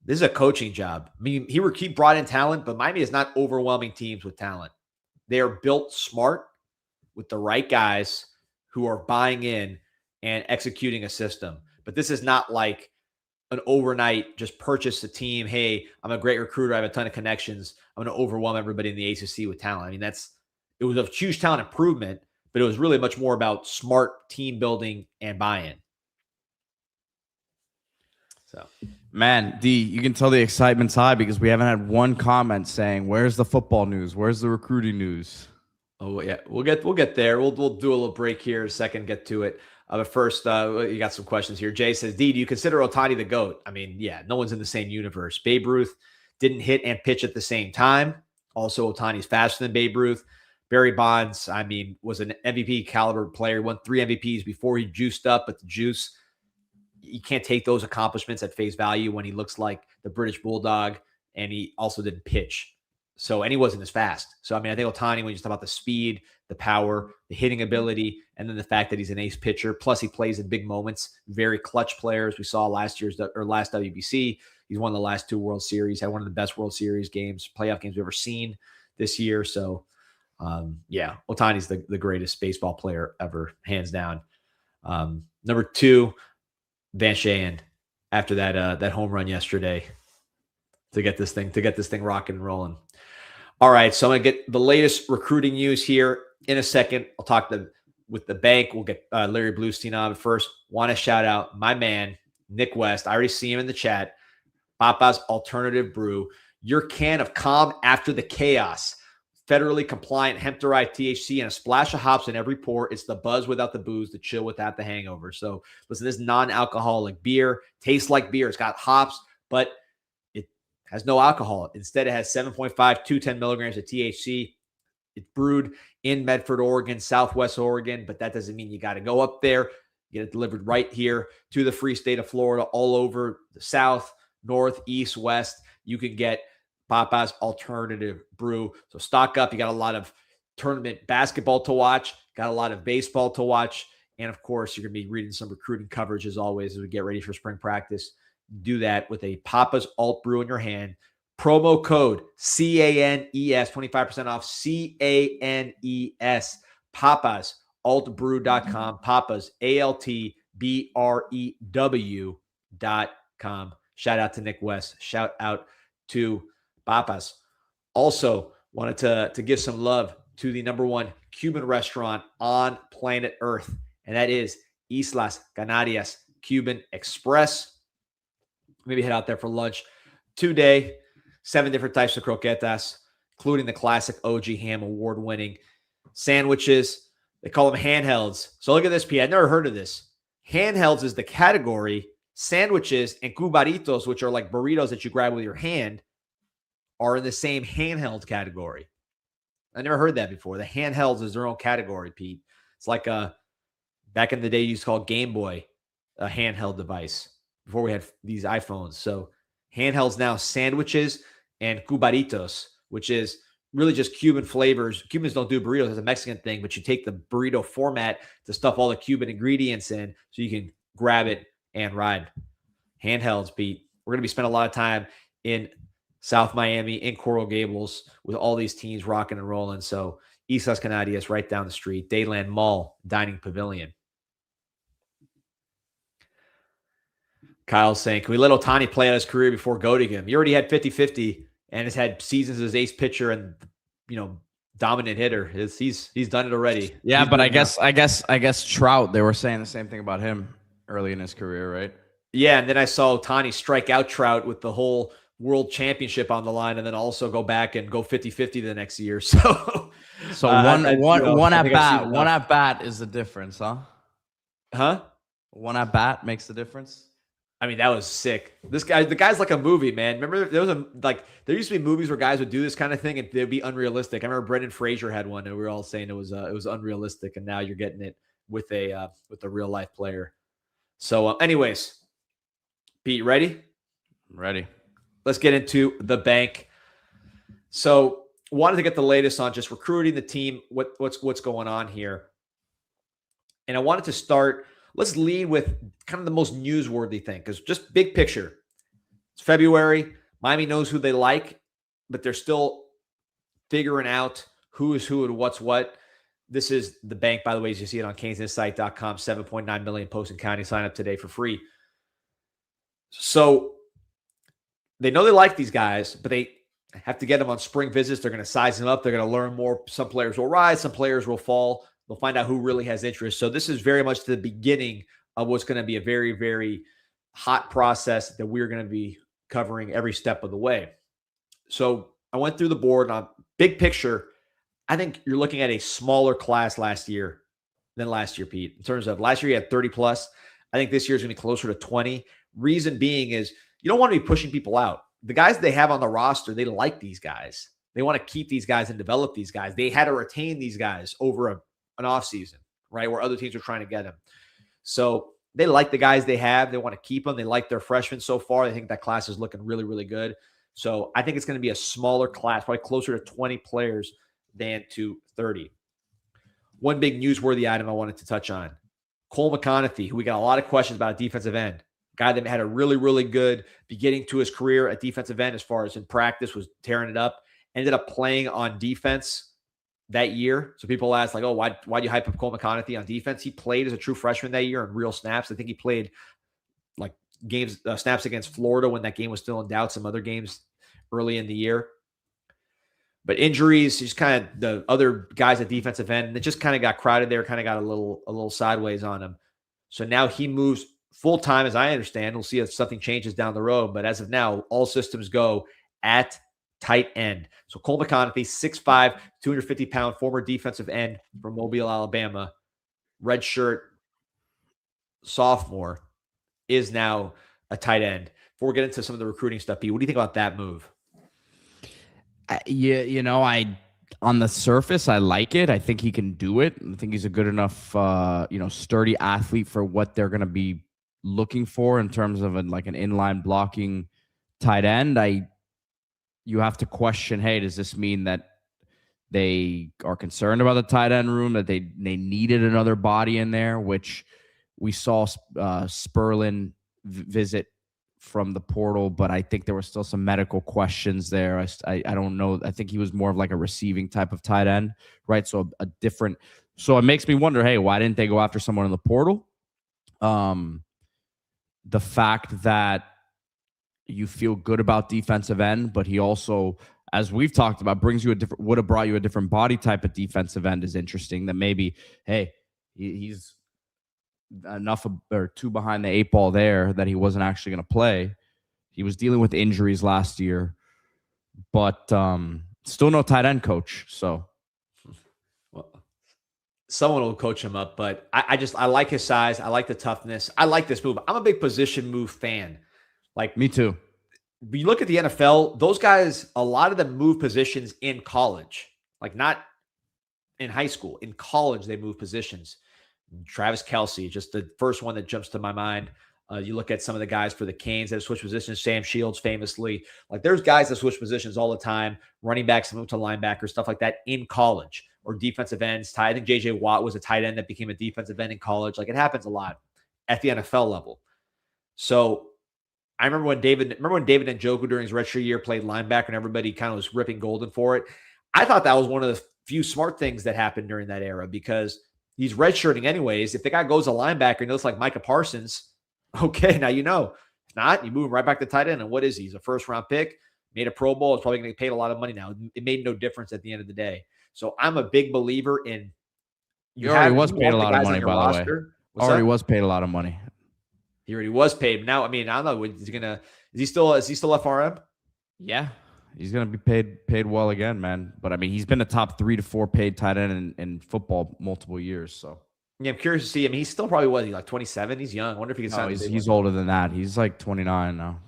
This is a coaching job. I mean, he brought in talent, but Miami is not overwhelming teams with talent. They are built smart with the right guys who are buying in and executing a system. But this is not like an overnight just purchase a team. Hey, I'm a great recruiter. I have a ton of connections. I'm going to overwhelm everybody in the ACC with talent. I mean, it was a huge talent improvement, but it was really much more about smart team building and buy-in. So, man, D, you can tell the excitement's high because we haven't had one comment saying, "Where's the football news? Where's the recruiting news?" Oh yeah, we'll get there. We'll do a little break here in a second, get to it. But first, you got some questions here. Jay says, D, do you consider Ohtani the GOAT? I mean, yeah, no one's in the same universe. Babe Ruth didn't hit and pitch at the same time. Also, Ohtani's faster than Babe Ruth. Barry Bonds, I mean, was an MVP caliber player. Won 3 MVPs before he juiced up, but the juice, you can't take those accomplishments at face value when he looks like the British Bulldog, and he also didn't pitch. So, and he wasn't as fast. So, I mean, I think Ohtani, when you talk about the speed, the power, the hitting ability, and then the fact that he's an ace pitcher, plus he plays in big moments, very clutch players. We saw last WBC. He's won the last 2 World Series, had one of the best World Series games, playoff games we've ever seen this year. So, yeah, Ohtani's the greatest baseball player ever, hands down. Number 2, Van Shayen, after that home run yesterday to get this thing rocking and rolling. All right, so I'm going to get the latest recruiting news here in a second. I'll talk with the bank. We'll get Larry Bluestein on. But first, want to shout out my man, Nick West. I already see him in the chat. Papa's Alternative Brew. Your can of calm after the chaos. Federally compliant hemp-derived THC and a splash of hops in every pour. It's the buzz without the booze, the chill without the hangover. So listen, this non-alcoholic beer tastes like beer. It's got hops, but it has no alcohol. Instead, it has 7.5 210 milligrams of THC. It's brewed in Medford, Oregon, Southwest Oregon, but that doesn't mean you got to go up there. You get it delivered right here to the free state of Florida, all over the South, North, East, West. You can get Papa's Alternative Brew. So stock up. You got a lot of tournament basketball to watch, got a lot of baseball to watch. And of course, you're going to be reading some recruiting coverage as always as we get ready for spring practice. Do that with a Papa's Alt Brew in your hand. Promo code CANES, 25% off CANES. Papa's altbrew.com. Papa's ALTBREW.com. Shout out to Nick West. Shout out to Papa's. Also, wanted to give some love to the #1 Cuban restaurant on planet Earth, and that is Islas Canarias Cuban Express. Maybe head out there for lunch today. 7 different types of croquetas, including the classic OG Ham award-winning sandwiches. They call them handhelds. So look at this, P. I've never heard of this. Handhelds is the category. Sandwiches and cubaritos, which are like burritos that you grab with your hand, are in the same handheld category. I never heard that before. The handhelds is their own category, Pete. It's like back in the day, you used to call Game Boy a handheld device before we had these iPhones. So handhelds now, sandwiches and cubaritos, which is really just Cuban flavors. Cubans don't do burritos. It's a Mexican thing, but you take the burrito format to stuff all the Cuban ingredients in so you can grab it and ride. Handhelds, Pete. We're going to be spending a lot of time in South Miami, in Coral Gables, with all these teams rocking and rolling. So Islas Canarias right down the street. Dayland Mall, Dining Pavilion. Kyle's saying, can we let Ohtani play out his career before goading him? He already had 50-50 and has had seasons as ace pitcher and, dominant hitter. He's done it already. Yeah, but I guess Trout, they were saying the same thing about him early in his career, right? Yeah, and then I saw Ohtani strike out Trout with the whole world championship on the line and then also go back and go 50-50 the next year. So one at bat is the difference, huh? Huh? One at bat makes the difference. I mean, that was sick. The guy's like a movie, man. Remember, there used to be movies where guys would do this kind of thing and they'd be unrealistic. I remember Brendan Fraser had one, and we were all saying it was unrealistic, and now you're getting it with a real life player. So, anyways, Pete, ready? I'm ready. Let's get into the bank. So, wanted to get the latest on just recruiting the team, what's going on here, and I wanted to start. Let's lead with kind of the most newsworthy thing, because just big picture. It's February. Miami knows who they like, but they're still figuring out who is who and what's what. This is the bank, by the way, as you see it on CanesInSight.com, 7.9 million posts and counting. Sign up today for free. So they know they like these guys, but they have to get them on spring visits. They're going to size them up. They're going to learn more. Some players will rise. Some players will fall. They'll find out who really has interest. So this is very much the beginning of what's going to be a very, very hot process that we're going to be covering every step of the way. So I went through the board on big picture. I think you're looking at a smaller class last year than last year, Pete. In terms of last year, you had 30 plus. I think this year is going to be closer to 20. Reason being is you don't want to be pushing people out. The guys they have on the roster, they like these guys. They want to keep these guys and develop these guys. They had to retain these guys over an offseason, right, where other teams are trying to get them. So they like the guys they have. They want to keep them. They like their freshmen so far. They think that class is looking really, really good. So I think it's going to be a smaller class, probably closer to 20 players than to 30. One big newsworthy item I wanted to touch on. Cole McConaughey, who we got a lot of questions about at defensive end. Guy that had a really, really good beginning to his career at defensive end as far as in practice, was tearing it up. Ended up playing on defense that year. So people ask, like, oh, why'd you hype up Cole McConaughey on defense? He played as a true freshman that year in real snaps. I think he played like snaps against Florida when that game was still in doubt, some other games early in the year. But injuries, just kind of the other guys at defensive end, and it just kind of got crowded there, kind of got a little sideways on him. So now he moves full-time, as I understand. We'll see if something changes down the road. But as of now, all systems go at tight end. So Cole McConaughey, 6'5", 250-pound former defensive end from Mobile, Alabama, redshirt sophomore, is now a tight end. Before we get into some of the recruiting stuff, Pete, what do you think about that move? On the surface, I like it. I think he can do it. I think he's a good enough, sturdy athlete for what they're going to be looking for in terms of an inline blocking tight end. You have to question, hey, does this mean that They are concerned about the tight end room, that they needed another body in there, which we saw Sperlin visit from the portal, but I think there were still some medical questions there. I don't know. I think he was more of like a receiving type of tight end, right? So so it makes me wonder, hey, why didn't they go after someone in the portal? The fact that you feel good about defensive end, but he also, as we've talked about, would have brought you a different body type of defensive end is interesting. That maybe, hey, he's enough or two behind the eight ball there that he wasn't actually going to play. He was dealing with injuries last year, but still no tight end coach. So, well, someone will coach him up, but I like his size. I like the toughness. I like this move. I'm a big position move fan. Like, me too. You look at the NFL, those guys, a lot of them move positions in college, like not in high school. In college, they move positions. Travis Kelce, just the first one that jumps to my mind. You look at some of the guys for the Canes that have switched positions. Sam Shields, famously. Like, there's guys that switch positions all the time. Running backs move to linebacker, stuff like that in college, or defensive ends. I think J.J. Watt was a tight end that became a defensive end in college. Like, it happens a lot at the NFL level. So I remember when David Njoku during his redshirt year played linebacker, and everybody kind of was ripping Golden for it. I thought that was one of the few smart things that happened during that era, because he's redshirting anyways. If the guy goes a linebacker and he looks like Micah Parsons, okay, now you know. If not, you move him right back to tight end. And what is he? He's a first-round pick, made a Pro Bowl. It's probably going to get paid a lot of money now. It made no difference at the end of the day. So I'm a big believer in. He already was paid a lot of money, by the way. Already was paid a lot of money. He already was paid. Now, I mean, I don't know. Is he still FRM? Yeah. He's going to be paid well again, man. But I mean, he's been a top 3 to 4 paid tight end in football multiple years. So yeah, I'm curious to see. I mean, he's still probably like 27. He's young. I wonder if he can sign. He's older than that. He's like 29 now.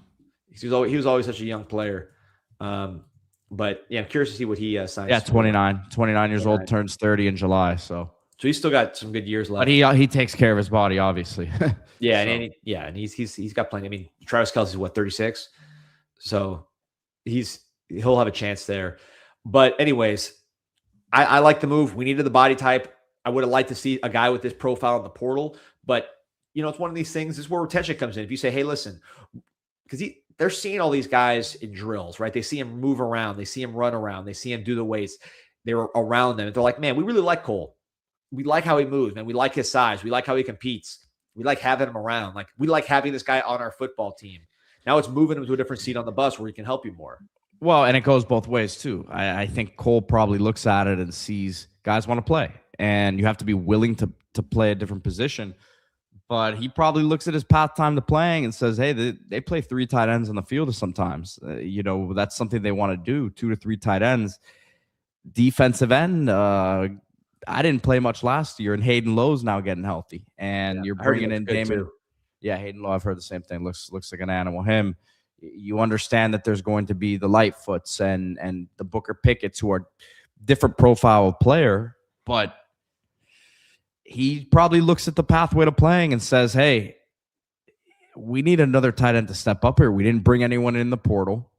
He was always such a young player. But yeah, I'm curious to see what he signs. Yeah, 29 years old, turns 30 in July. So he's still got some good years left. But he takes care of his body, obviously. Yeah, so. And he's got plenty. I mean, Travis Kelce's what, 36? So he'll have a chance there. But anyways, I like the move. We needed the body type. I would have liked to see a guy with this profile in the portal. But, it's one of these things. This is where retention comes in. If you say, hey, listen, because they're seeing all these guys in drills, right? They see him move around. They see him run around. They see him do the weights. They're around them. And they're like, man, we really like Cole. We like how he moves, man. We like his size. We like how he competes. We like having him around. Like, we like having this guy on our football team. Now it's moving him to a different seat on the bus where he can help you more. Well, and it goes both ways too. I think Cole probably looks at it and sees guys want to play, and you have to be willing to play a different position. But he probably looks at his path time to playing and says, hey, they play 3 tight ends on the field sometimes. That's something they want to do, 2 to 3 tight ends. Defensive end, I didn't play much last year, and Hayden Lowe's now getting healthy. And you're bringing in Damon. Yeah, Hayden Lowe, I've heard the same thing. Looks like an animal. Him, you understand that there's going to be the Lightfoots and the Booker Pickett's, who are different profile of player, but he probably looks at the pathway to playing and says, hey, we need another tight end to step up here. We didn't bring anyone in the portal.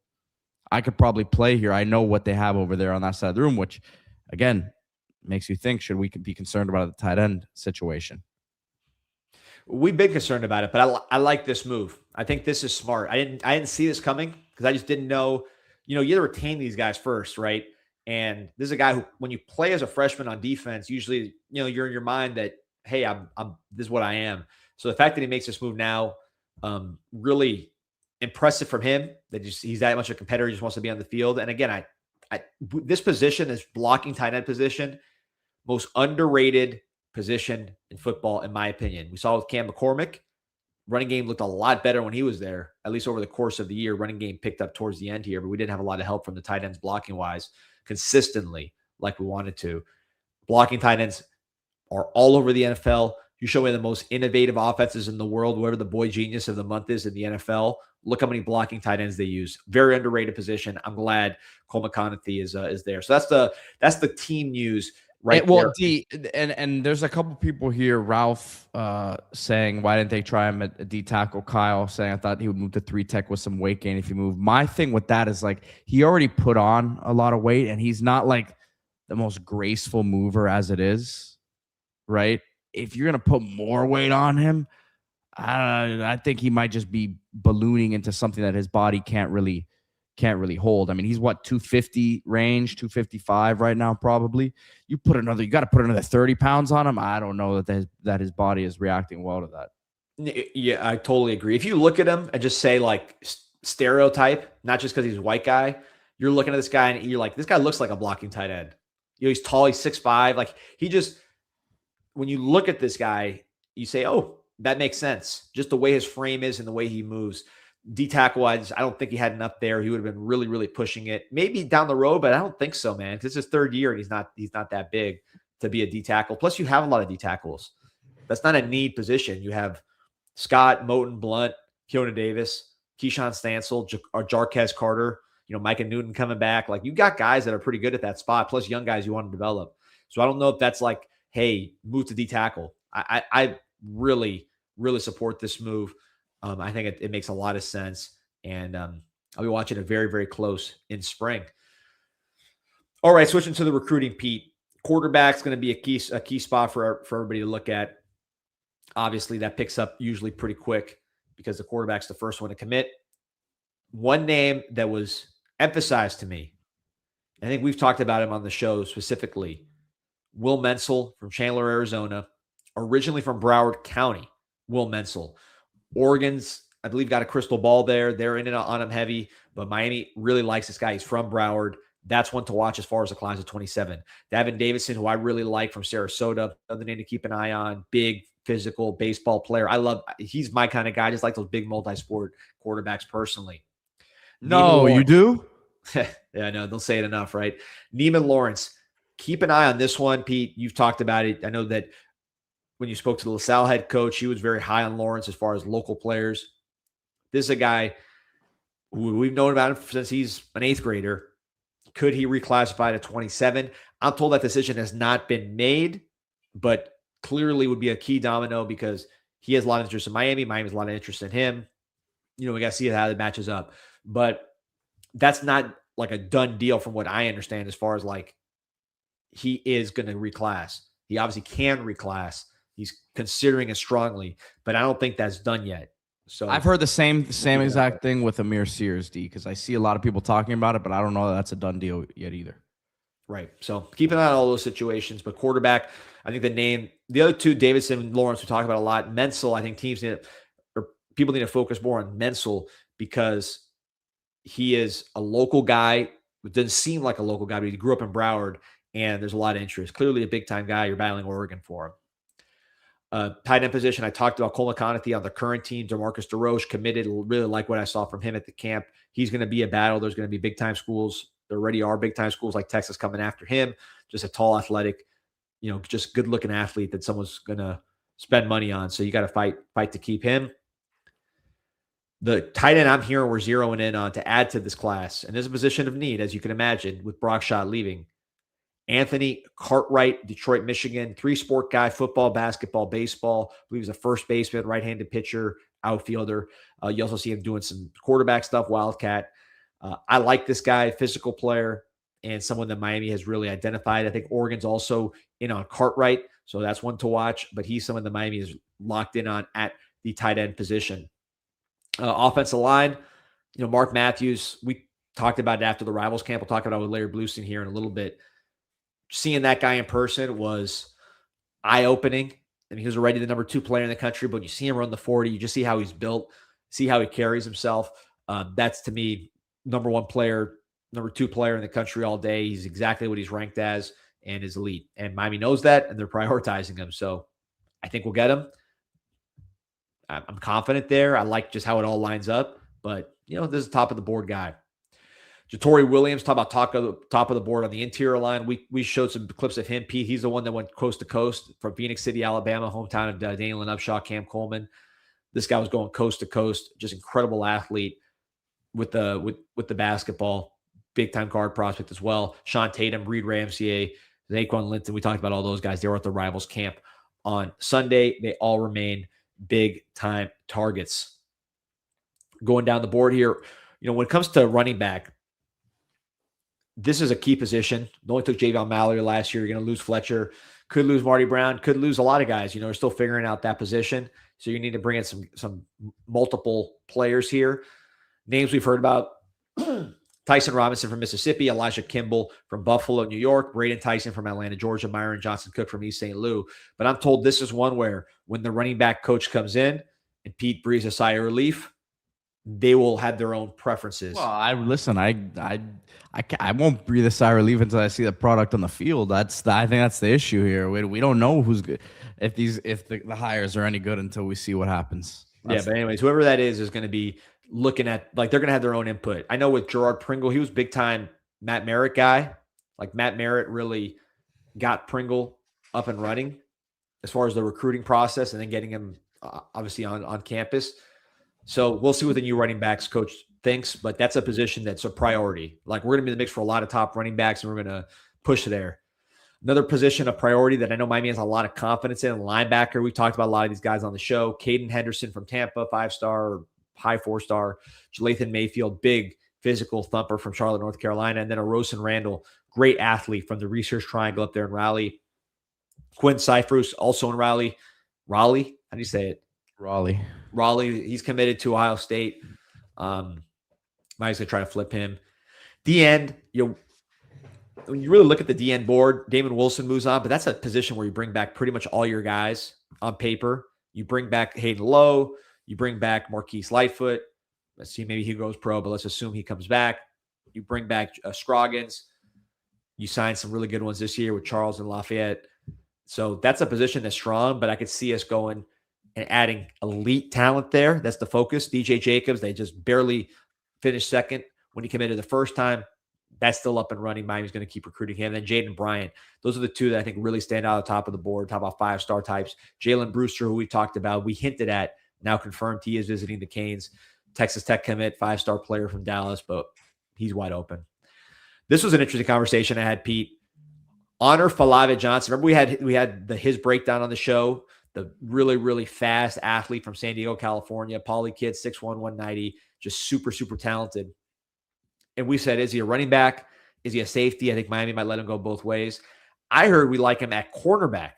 I could probably play here. I know what they have over there on that side of the room, which, again, makes you think, should we be concerned about the tight end situation? We've been concerned about it, but I like this move. I think this is smart. I didn't see this coming because I just didn't know. You either retain these guys first, right? And this is a guy who, when you play as a freshman on defense, usually you're in your mind that, hey, I'm this is what I am. So the fact that he makes this move now, really impressive from him. That he's that much of a competitor. He just wants to be on the field. And again, this position, this blocking tight end position, most underrated position in football, in my opinion. We saw with Cam McCormick, running game looked a lot better when he was there, at least over the course of the year. Running game picked up towards the end here, but we didn't have a lot of help from the tight ends blocking wise consistently like we wanted to. Blocking tight ends are all over the NFL. You show me the most innovative offenses in the world, whoever the boy genius of the month is in the NFL. Look how many blocking tight ends they use. Very underrated position. I'm glad Cole McConaughey is there. So that's the team news. Right. Well, and there's a couple people here. Ralph saying, why didn't they try him at D tackle? Kyle saying, I thought he would move to 3 tech with some weight gain if he moved. My thing with that is, like, he already put on a lot of weight, and he's not like the most graceful mover as it is, right? If you're going to put more weight on him, I think he might just be ballooning into something that his body can't really hold. I mean, he's what, 250 range, 255 right now, probably. You got to put another 30 pounds on him. I don't know that his body is reacting well to that. Yeah, I totally agree. If you look at him and just say like stereotype, not just because he's a white guy, you're looking at this guy and you're like, this guy looks like a blocking tight end. He's tall, he's 6'5". Like when you look at this guy, you say, oh, that makes sense. Just the way his frame is and the way he moves. D-tackle, I don't think he had enough there. He would have been really, really pushing it. Maybe down the road, but I don't think so, man. Because it's his third year and he's not that big to be a D-tackle. Plus, you have a lot of D-tackles. That's not a need position. You have Scott, Moten, Blunt, Keona Davis, Keyshawn Stansel, or Jarquez Carter, Micah Newton coming back. Like, you got guys that are pretty good at that spot, plus young guys you want to develop. So I don't know if that's like, hey, move to D-tackle. I really, really support this move. I think it makes a lot of sense. And I'll be watching it very, very close in spring. All right, switching to the recruiting, Pete. Quarterback's going to be a key spot for everybody to look at. Obviously, that picks up usually pretty quick because the quarterback's the first one to commit. One name that was emphasized to me, I think we've talked about him on the show specifically, Will Menzel from Chandler, Arizona, originally from Broward County. Will Menzel. Oregon's, I believe, got a crystal ball there. They're in and on him heavy, but Miami really likes this guy. He's from Broward. That's one to watch as far as the class of 27. Davin Davidson, who I really like from Sarasota, another name to keep an eye on. Big, physical baseball player. He's my kind of guy. I just like those big multi-sport quarterbacks personally. No, you do? Yeah, I know. They'll say it enough, right? Neiman Lawrence. Keep an eye on this one, Pete. You've talked about it. I know that when you spoke to the LaSalle head coach, he was very high on Lawrence as far as local players. This is a guy who we've known about him since he's an 8th grader. Could he reclassify to 27? I'm told that decision has not been made, but clearly would be a key domino because he has a lot of interest in Miami. Miami has a lot of interest in him. We got to see how that matches up. But that's not like a done deal from what I understand as far as like he is going to reclass. He obviously can reclass. He's considering it strongly, but I don't think that's done yet. So I've heard the same exact thing with Amir Sears, D, because I see a lot of people talking about it, but I don't know that that's a done deal yet either. Right. So keep an eye on all those situations. But quarterback, I think the other two, Davidson and Lawrence, we talk about a lot. Menzel, I think people need to focus more on Menzel because he is a local guy. It doesn't seem like a local guy, but he grew up in Broward, and there's a lot of interest. Clearly a big-time guy. You're battling Oregon for him. Tight end position, I talked about Cole McConaughey on the current team. DeMarcus DeRoche committed. Really like what I saw from him at the camp. He's going to be a battle. There's going to be big-time schools. There already are big-time schools like Texas coming after him. Just a tall, athletic, just good-looking athlete that someone's going to spend money on. So you got to fight to keep him. The tight end I'm hearing we're zeroing in on to add to this class, and there's a position of need, as you can imagine, with Brock Schott leaving. Anthony Cartwright, Detroit, Michigan, 3-sport guy, football, basketball, baseball. I believe he's a first baseman, right-handed pitcher, outfielder. You also see him doing some quarterback stuff, Wildcat. I like this guy, physical player, and someone that Miami has really identified. I think Oregon's also in on Cartwright, so that's one to watch, but he's someone that Miami is locked in on at the tight end position. Offensive line, Mark Matthews, we talked about it after the Rivals camp. We'll talk about it with Larry Bluestein here in a little bit. Seeing that guy in person was eye-opening. I mean, he was already the number 2 player in the country, but when you see him run the 40, you just see how he's built, see how he carries himself. That's, to me, number 1 player, number 2 player in the country all day. He's exactly what he's ranked as and is elite. And Miami knows that, and they're prioritizing him. So I think we'll get him. I'm confident there. I like just how it all lines up. But, this is a top-of-the-board guy. Jatori Williams, talk about top of the board on the interior line. We showed some clips of him, Pete. He's the one that went coast to coast from Phoenix City, Alabama, hometown of Daniel and Upshaw, Cam Coleman. This guy was going coast to coast, just incredible athlete with the basketball, big time guard prospect as well. Sean Tatum, Reed Ramsey, Zaquan Linton. We talked about all those guys. They were at the Rivals camp on Sunday. They all remain big time targets. Going down the board here, when it comes to running back, this is a key position. They only took Javion Mallory last year. You're going to lose Fletcher. Could lose Marty Brown. Could lose a lot of guys. They're still figuring out that position. So you need to bring in some multiple players here. Names we've heard about: Tyson Robinson from Mississippi, Elijah Kimball from Buffalo, New York, Braden Tyson from Atlanta, Georgia, Myron Johnson-Cook from East St. Louis. But I'm told this is one where when the running back coach comes in and Pete breathes a sigh of relief, they will have their own preferences. Well, I won't breathe a sigh of relief until I see the product on the field. I think that's the issue here. We don't know who's good, if the hires are any good until we see what happens. But anyways, whoever that is going to be looking at, like, they're going to have their own input. I know with Gerard Pringle, he was big time Matt Merritt guy. Like, Matt Merritt really got Pringle up and running as far as the recruiting process and then getting him obviously on campus. So we'll see what the new running backs coach thinks, but that's a position that's a priority. Like, we're going to be in the mix for a lot of top running backs, and we're going to push there. Another position of priority that I know Miami has a lot of confidence in, linebacker. We talked about a lot of these guys on the show. Caden Henderson from Tampa, 5-star or high 4-star. Jalathan Mayfield, big physical thumper from Charlotte, North Carolina. And then a Rosen Randall, great athlete from the Research Triangle up there in Raleigh. Quinn Cyphers, also in Raleigh. Raleigh? How do you say it? Raleigh. He's committed to Ohio State. Miami's going to try to flip him. The end, when you really look at the DN board, Damon Wilson moves on, but that's a position where you bring back pretty much all your guys on paper. You bring back Hayden Lowe. You bring back Marquise Lightfoot. Let's see, maybe he goes pro, but let's assume he comes back. You bring back Scroggins. You signed some really good ones this year with Charles and Lafayette. So that's a position that's strong, but I could see us going and adding elite talent there. That's the focus. DJ Jacobs, they just barely finished second when he committed the first time. That's still up and running. Miami's going to keep recruiting him. And then Jaden Bryant. Those are the two that I think really stand out at the top of the board, top about 5-star types. Jalen Brewster, who we talked about, we hinted at, now confirmed he is visiting the Canes. Texas Tech commit, 5-star player from Dallas, but he's wide open. This was an interesting conversation I had, Pete. Honor Falave Johnson. Remember we had his breakdown on the show, the really, really fast athlete from San Diego, California, Poly kid, 6'1", 190, just super, super talented. And we said, is he a running back? Is he a safety? I think Miami might let him go both ways. I heard we like him at cornerback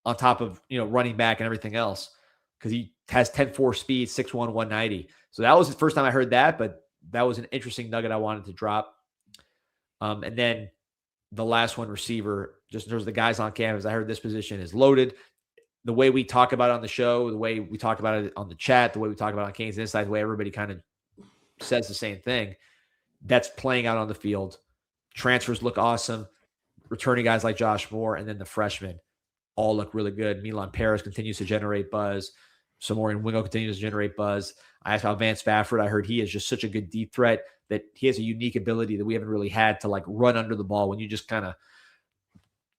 on top of, running back and everything else, because he has 10.4 speed, 6'1", 190. So that was the first time I heard that, but that was an interesting nugget I wanted to drop. And then the last one, receiver, just in terms of the guys on campus, I heard this position is loaded. The way we talk about it on the show, the way we talked about it on the chat, the way we talk about it on CanesInSight, the way everybody kind of says the same thing, that's playing out on the field. Transfers look awesome. Returning guys like Josh Moore, and then the freshmen all look really good. Milan Paris continues to generate buzz. Samorian Wingo continues to generate buzz. I asked about Vance Spafford. I heard he is just such a good deep threat that he has a unique ability that we haven't really had to, like, run under the ball when you just kind of,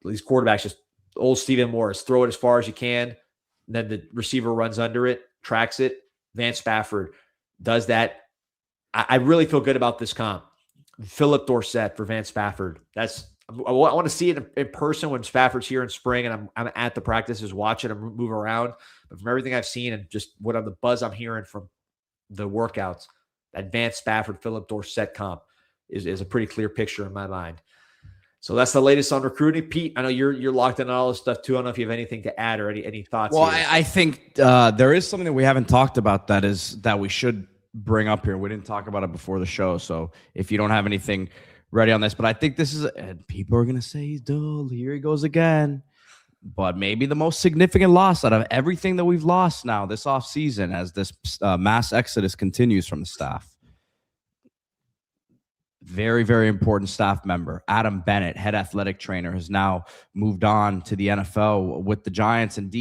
these quarterbacks, just old Stephen Morris, throw it as far as you can, and then the receiver runs under it, tracks it. Vance Spafford does that. I really feel good about this comp. Philip Dorsett for Vance Spafford. I want to see it in person when Spafford's here in spring, and I'm at the practices watching him move around. But from everything I've seen and just what the buzz I'm hearing from the workouts, that Vance Spafford, Philip Dorsett comp is a pretty clear picture in my mind. So that's the latest on recruiting. Pete, I know you're locked in on all this stuff too. I don't know if you have anything to add or any thoughts. Well, here. I think there is something that we haven't talked about that we should bring up here. We didn't talk about it before the show, so if you don't have anything ready on this, but I think this is, and people are going to say he's dull. Here he goes again. But maybe the most significant loss out of everything that we've lost now this offseason as this mass exodus continues from the staff. Very, very important staff member, Adam Bennett, head athletic trainer, has now moved on to the NFL with the Giants. And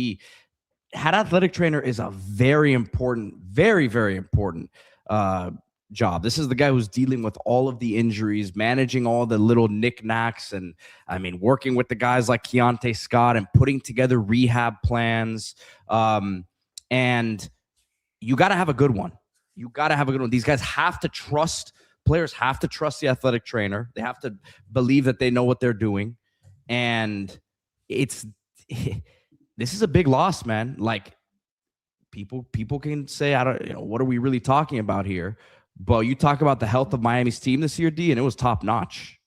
head athletic trainer is a very important, very, very important job. This is the guy who's dealing with all of the injuries, managing all the little knickknacks, and working with the guys like Keontae Scott and putting together rehab plans. And you got to have a good one. These guys have to trust. Players have to trust the athletic trainer. They have to believe that they know what they're doing. And this is a big loss, man. Like, people can say, what are we really talking about here? But you talk about the health of Miami's team this year, D, and it was top notch.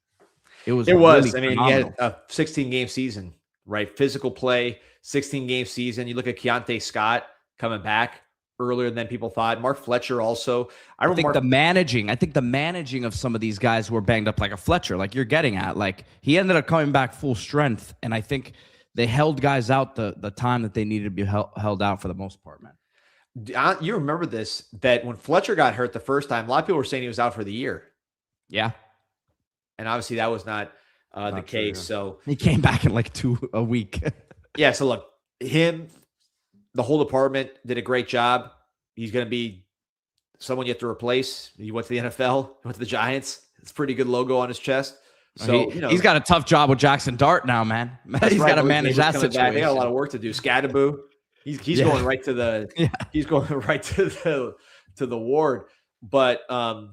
It was It really was. I mean, he had phenomenal. a 16-game season, right? Physical play, 16-game season. You look at Keontae Scott coming back earlier than people thought. Mark Fletcher also. I remember I think the managing of some of these guys who were banged up, like a Fletcher, like you're getting at, like he ended up coming back full strength, and I think they held guys out the time that they needed to be held out for the most part, man. You remember this, that when Fletcher got hurt the first time, a lot of people were saying he was out for the year. Yeah. And obviously that was not the Not true, case. yeah. So He came back in like a week. yeah, so look, the whole department did a great job. He's going to be someone you have to replace. He went to the NFL, he went to the Giants. It's a pretty good logo on his chest. So, he's got a tough job with Jackson Dart now, man. He's got to manage that situation. They got a lot of work to do. Scadaboo, he's going right to the he's going right to the ward. But no,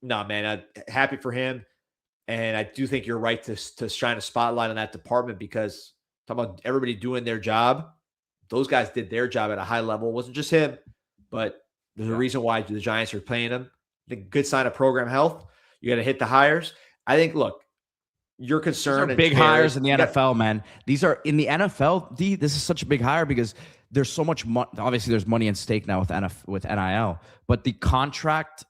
man, I'm happy for him. And I do think you're right to shine a spotlight on that department, because talking about everybody doing their job, those guys did their job at a high level. It wasn't just him, but there's a reason why the Giants are paying him. I think good sign of program health. You got to hit the hires. I think, look, you're concerned. Big hires in the NFL, man. These are in the NFL. This is such a big hire because there's so much money. Obviously, there's money in stake now with NIL, but the contract,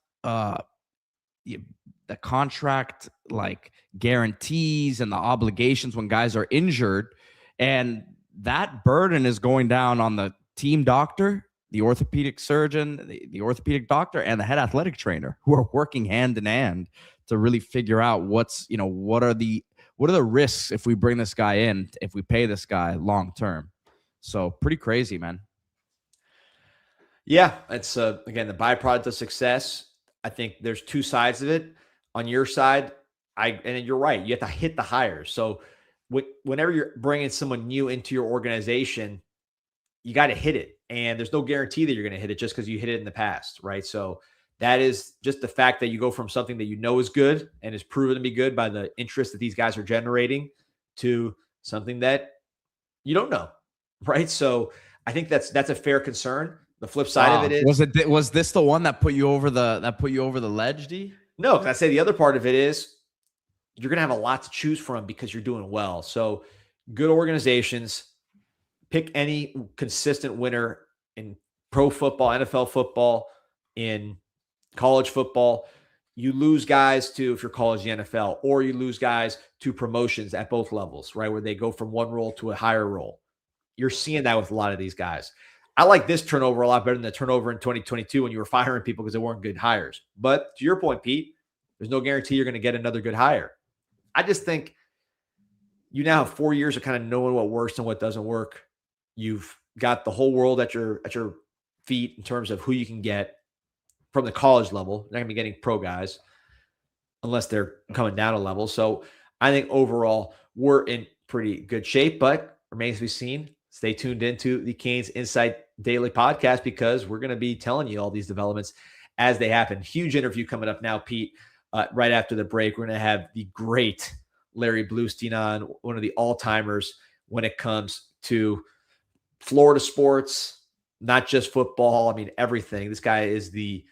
like guarantees and the obligations when guys are injured, and that burden is going down on the team doctor, the orthopedic surgeon, the orthopedic doctor, and the head athletic trainer, who are working hand in hand to really figure out what are the risks if we bring this guy in, if we pay this guy long term. So pretty crazy, man. Yeah, it's again the byproduct of success. I think there's two sides of it. On your side, and you're right, you have to hit the hires. So whenever you're bringing someone new into your organization, you got to hit it. And there's no guarantee that you're going to hit it just because you hit it in the past, right? So that is just the fact that you go from something that you know is good and is proven to be good by the interest that these guys are generating to something that you don't know, right? So I think that's a fair concern. The flip side of it is, was this the one that put you over the ledge, D? No, because I say the other part of it is you're going to have a lot to choose from because you're doing well. So good organizations, pick any consistent winner in pro football, NFL football, in college football. You lose guys to, if you're college, the NFL, or you lose guys to promotions at both levels, right? Where they go from one role to a higher role. You're seeing that with a lot of these guys. I like this turnover a lot better than the turnover in 2022 when you were firing people because they weren't good hires. But to your point, Pete, there's no guarantee you're going to get another good hire. I just think you now have 4 years of kind of knowing what works and what doesn't work. You've got the whole world at your feet in terms of who you can get from the college level. You're not going to be getting pro guys unless they're coming down a level. So I think overall we're in pretty good shape, but remains to be seen. Stay tuned into the CanesInSight Daily podcast because we're going to be telling you all these developments as they happen. Huge interview coming up now, Pete. Right after the break, we're going to have the great Larry Bluestein on, one of the all-timers when it comes to Florida sports, not just football. I mean, everything. This guy is the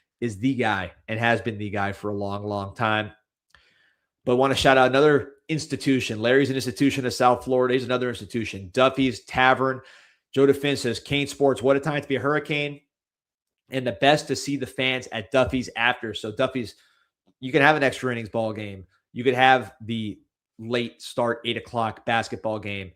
guy and has been the guy for a long, long time. But I want to shout out another institution. Larry's an institution of South Florida. He's another institution. Duffy's Tavern. Joe DeFin says, Cane Sports, what a time to be a Hurricane. And the best to see the fans at Duffy's after. So Duffy's, you can have an extra innings ball game. You could have the late start 8 o'clock basketball game.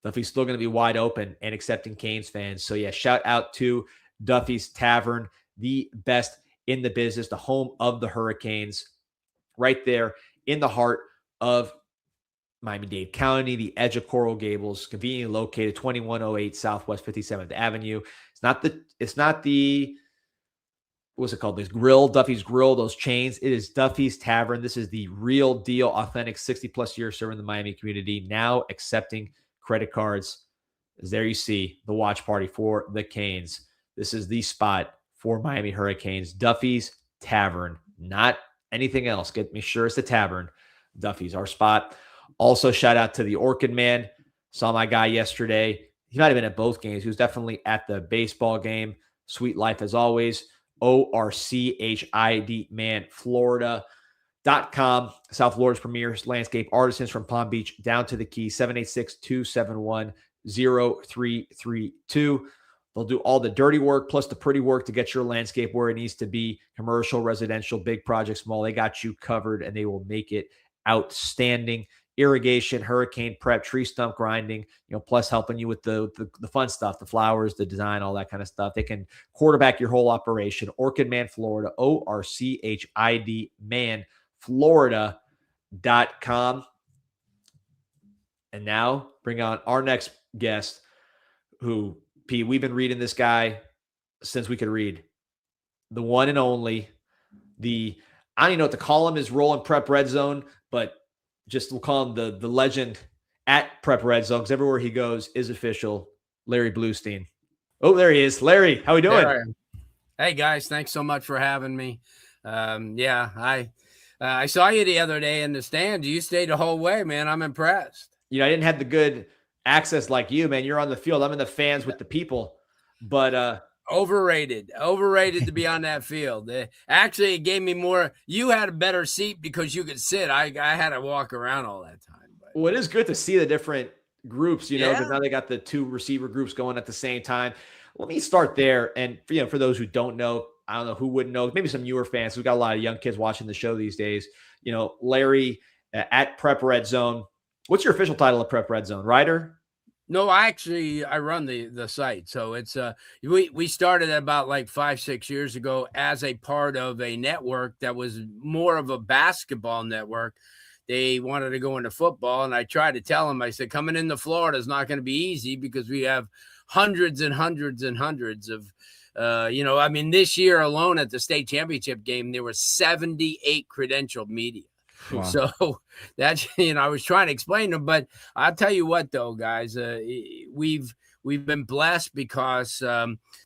Duffy's still going to be wide open and accepting Canes fans. So yeah, shout out to Duffy's Tavern, the best in the business, the home of the Hurricanes, right there in the heart of Miami-Dade County, the edge of Coral Gables, conveniently located 2108 Southwest 57th Avenue. It's not the what's it called? This grill, Duffy's Grill, those chains. It is Duffy's Tavern. This is the real deal, authentic 60-plus years serving the Miami community, now accepting credit cards. As there you see the watch party for the Canes. This is the spot for Miami Hurricanes. Duffy's Tavern, not anything else. Get me sure it's the Tavern. Duffy's our spot. Also, shout out to the Orchid Man. Saw my guy yesterday. He might have been at both games. He was definitely at the baseball game. Sweet life as always. ORCHID Man, Florida. South Florida's premier landscape artisans from Palm Beach down to the Keys, 786-271-0332. They'll do all the dirty work plus the pretty work to get your landscape where it needs to be, commercial, residential, big projects, small. They got you covered, and they will make it outstanding. Irrigation, hurricane prep, tree stump grinding, plus helping you with the fun stuff, the flowers, the design, all that kind of stuff. They can quarterback your whole operation. Orchid Man Florida, ORCHID Man Florida.com. And now bring on our next guest, who, P, we've been reading this guy since we could read. The one and only, I don't even know what to call him, his role in Prep Red Zone, but just we'll call him the legend at Prep Red Zone, because everywhere he goes is official, Larry Bluestein. Oh, there he is. Larry, how we doing? Hey, guys. Thanks so much for having me. I saw you the other day in the stand. You stayed the whole way, man. I'm impressed. I didn't have the good access like you, man. You're on the field. I'm in the fans with the people. But overrated to be on that field. Actually, it gave me more. You had a better seat because you could sit. I had to walk around all that time. But. Well, it is good to see the different groups, because now they got the two receiver groups going at the same time. Let me start there. And for those who don't know, I don't know who wouldn't know, maybe some newer fans. We've got a lot of young kids watching the show these days. Larry at Prep Red Zone. What's your official title of Prep Red Zone? Writer? No, I run the site. So it's we started about like 5-6 years ago as a part of a network that was more of a basketball network. They wanted to go into football, and I tried to tell them, I said, coming into Florida is not going to be easy because we have hundreds and hundreds and hundreds of this year alone at the state championship game, there were 78 credentialed media. Wow. So that's, I was trying to explain to them, but I'll tell you what though, guys, we've been blessed because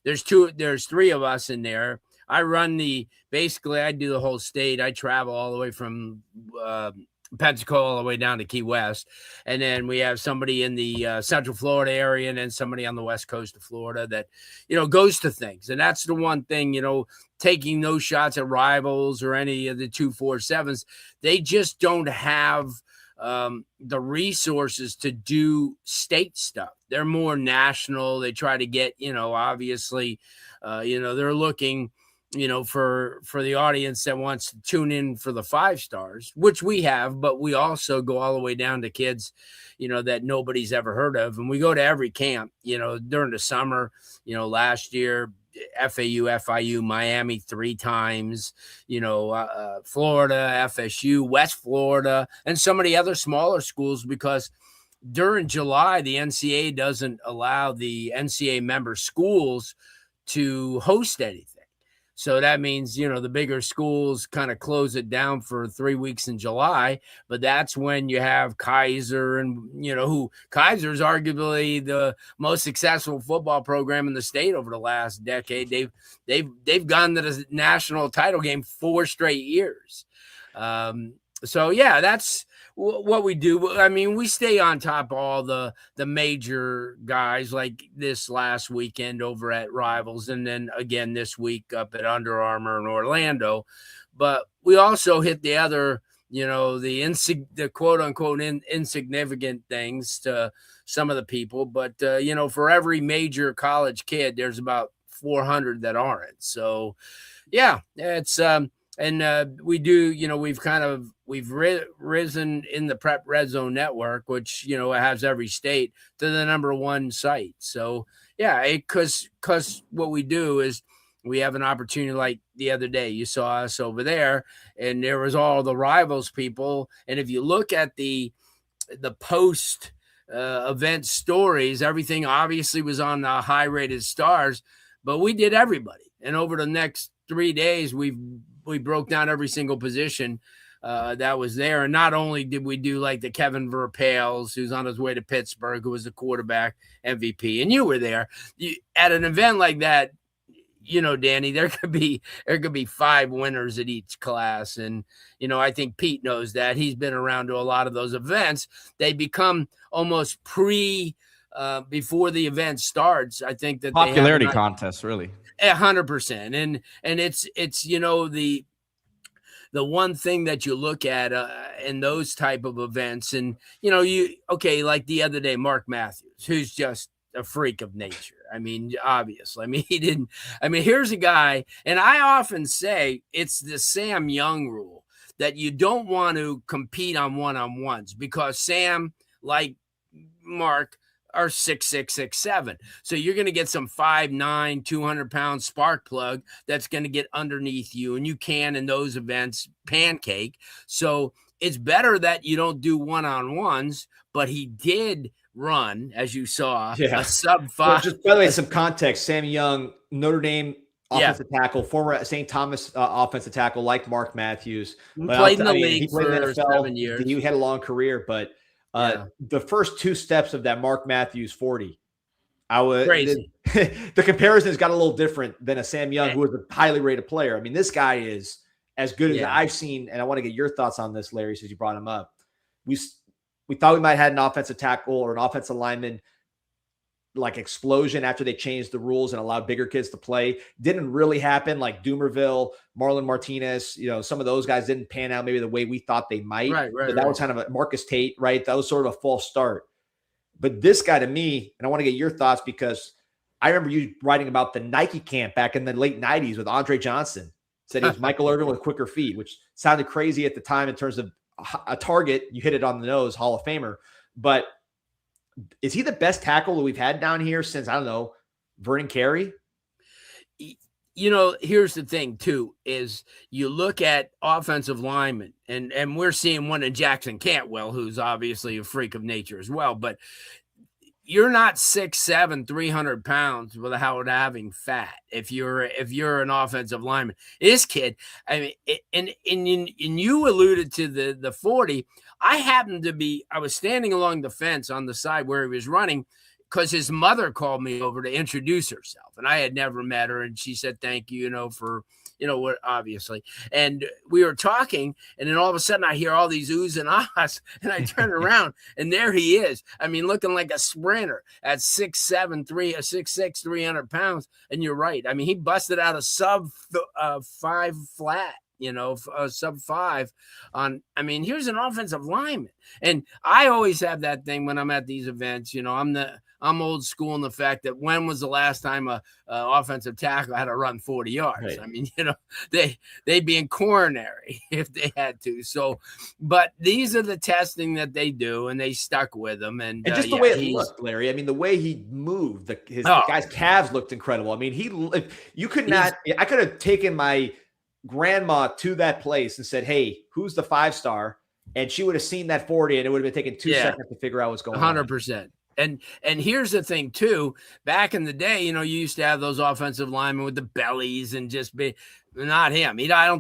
there's three of us in there. I do the whole state. I travel all the way from Pensacola all the way down to Key West. And then we have somebody in the Central Florida area and then somebody on the West Coast of Florida that, goes to things. And that's the one thing, taking no shots at rivals or any of the 247s, they just don't have the resources to do state stuff. They're more national. They try to get, obviously, they're looking, for the audience that wants to tune in for the 5 stars, which we have, but we also go all the way down to kids, that nobody's ever heard of. And we go to every camp, during the summer, last year, FAU, FIU, Miami 3 times, Florida, FSU, West Florida, and some of the other smaller schools, because during July, the NCAA doesn't allow the NCAA member schools to host anything. So that means, the bigger schools kind of close it down for 3 weeks in July, but that's when you have Kaiser and, Kaiser's arguably the most successful football program in the state over the last decade. They've gone to the national title game 4 straight years. So yeah, that's what we do. I mean, we stay on top of all the major guys, like this last weekend over at Rivals, and then again this week up at Under Armour in Orlando. But we also hit the other, the quote unquote insignificant things to some of the people. But for every major college kid, there's about 400 that aren't. So yeah, it's and we do, we've risen in the Prep Red Zone network, which, has every state, to the #1 site. So yeah, because what we do is we have an opportunity, like the other day, you saw us over there and there was all the Rivals people. And if you look at the post event stories, everything obviously was on the high rated stars, but we did everybody. And over the next 3 days, we broke down every single position that was there. And not only did we do like the Kevin Verpales, who's on his way to Pittsburgh, who was the quarterback MVP, and you were there. At an event like that, Danny, there could be 5 winners at each class. And, I think Pete knows that. He's been around to a lot of those events. They become almost before the event starts. I think that popularity contests, really. 100%. And it's, the the one thing that you look at in those type of events, and like the other day, Mark Matthews, who's just a freak of nature. I mean, obviously, I mean, here's a guy, and I often say it's the Sam Young rule that you don't want to compete on one-on-ones, because Sam, like Mark, are 6'6", 6'7". So you're going to get some 5'9", 200-pound spark plug that's going to get underneath you, and you can, in those events, pancake. So it's better that you don't do one-on-ones, but he did run, as you saw, a sub-5. Well, just by the way, some context, Sam Young, Notre Dame offensive tackle, former St. Thomas offensive tackle, like Mark Matthews. He played in the league for in the NFL. 7 years. He had a long career, but the first two steps of that Mark Matthews 40, crazy. The comparison has got a little different than a Sam Young, who was a highly rated player. I mean, this guy is as good as I've seen, and I want to get your thoughts on this, Larry, since you brought him up. We thought we might have had an offensive tackle or an offensive lineman like explosion after they changed the rules and allowed bigger kids to play. Didn't really happen. Like Dumerville, Marlon Martinez, some of those guys didn't pan out maybe the way we thought they might. Right. That was kind of a Marcus Tate, right? That was sort of a false start. But this guy, to me, and I want to get your thoughts, because I remember you writing about the Nike camp back in the late 90s with Andre Johnson. Said he was Michael Irvin with quicker feet, which sounded crazy at the time in terms of a target. You hit it on the nose, Hall of Famer. But is he the best tackle that we've had down here since, I don't know, Vernon Carey? Here's the thing, too, is you look at offensive linemen, and we're seeing one in Jackson Cantwell, who's obviously a freak of nature as well. But you're not 6'7", 300 pounds without having fat if you're an offensive lineman. This kid, I mean, and you alluded to the 40. I was standing along the fence on the side where he was running, because his mother called me over to introduce herself, and I had never met her, and she said thank you, for what, obviously. And we were talking, and then all of a sudden I hear all these oohs and ahs, and I turn around, and there he is. I mean, looking like a sprinter at 6'7", 6'6", 300 pounds. And you're right. I mean, he busted out a sub 5 flat. Sub 5 on. I mean, here's an offensive lineman, and I always have that thing when I'm at these events. I'm old school in the fact that when was the last time a offensive tackle had to run 40 yards? Right. I mean, they'd be in coronary if they had to. So, but these are the testing that they do, and they stuck with them. And just the way it looked, Larry. I mean, the way he moved, the guy's calves looked incredible. I mean, I could have taken my grandma to that place and said, hey, who's the 5-star? And she would have seen that 40, and it would have been taking 2 seconds to figure out what's going 100%. on. 100%. And here's the thing too, back in the day, you used to have those offensive linemen with the bellies and just be not him. I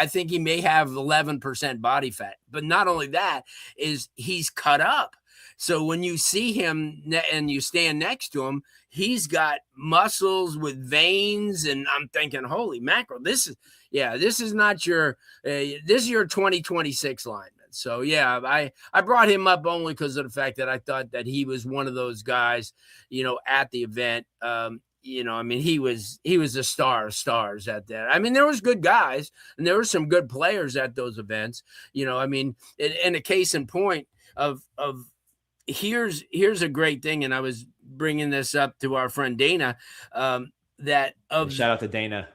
think he may have 11% body fat, but not only that is he's cut up. So when you see him and you stand next to him, he's got muscles with veins, and I'm thinking, holy mackerel, this is not your, this is your 2026 lineman. So yeah, I brought him up only because of the fact that I thought that he was one of those guys, at the event. I mean, he was a star of stars at that. I mean, there was good guys, and there were some good players at those events. I mean, in a case in point of here's a great thing, and I was bringing this up to our friend Dana, that of shout out to Dana.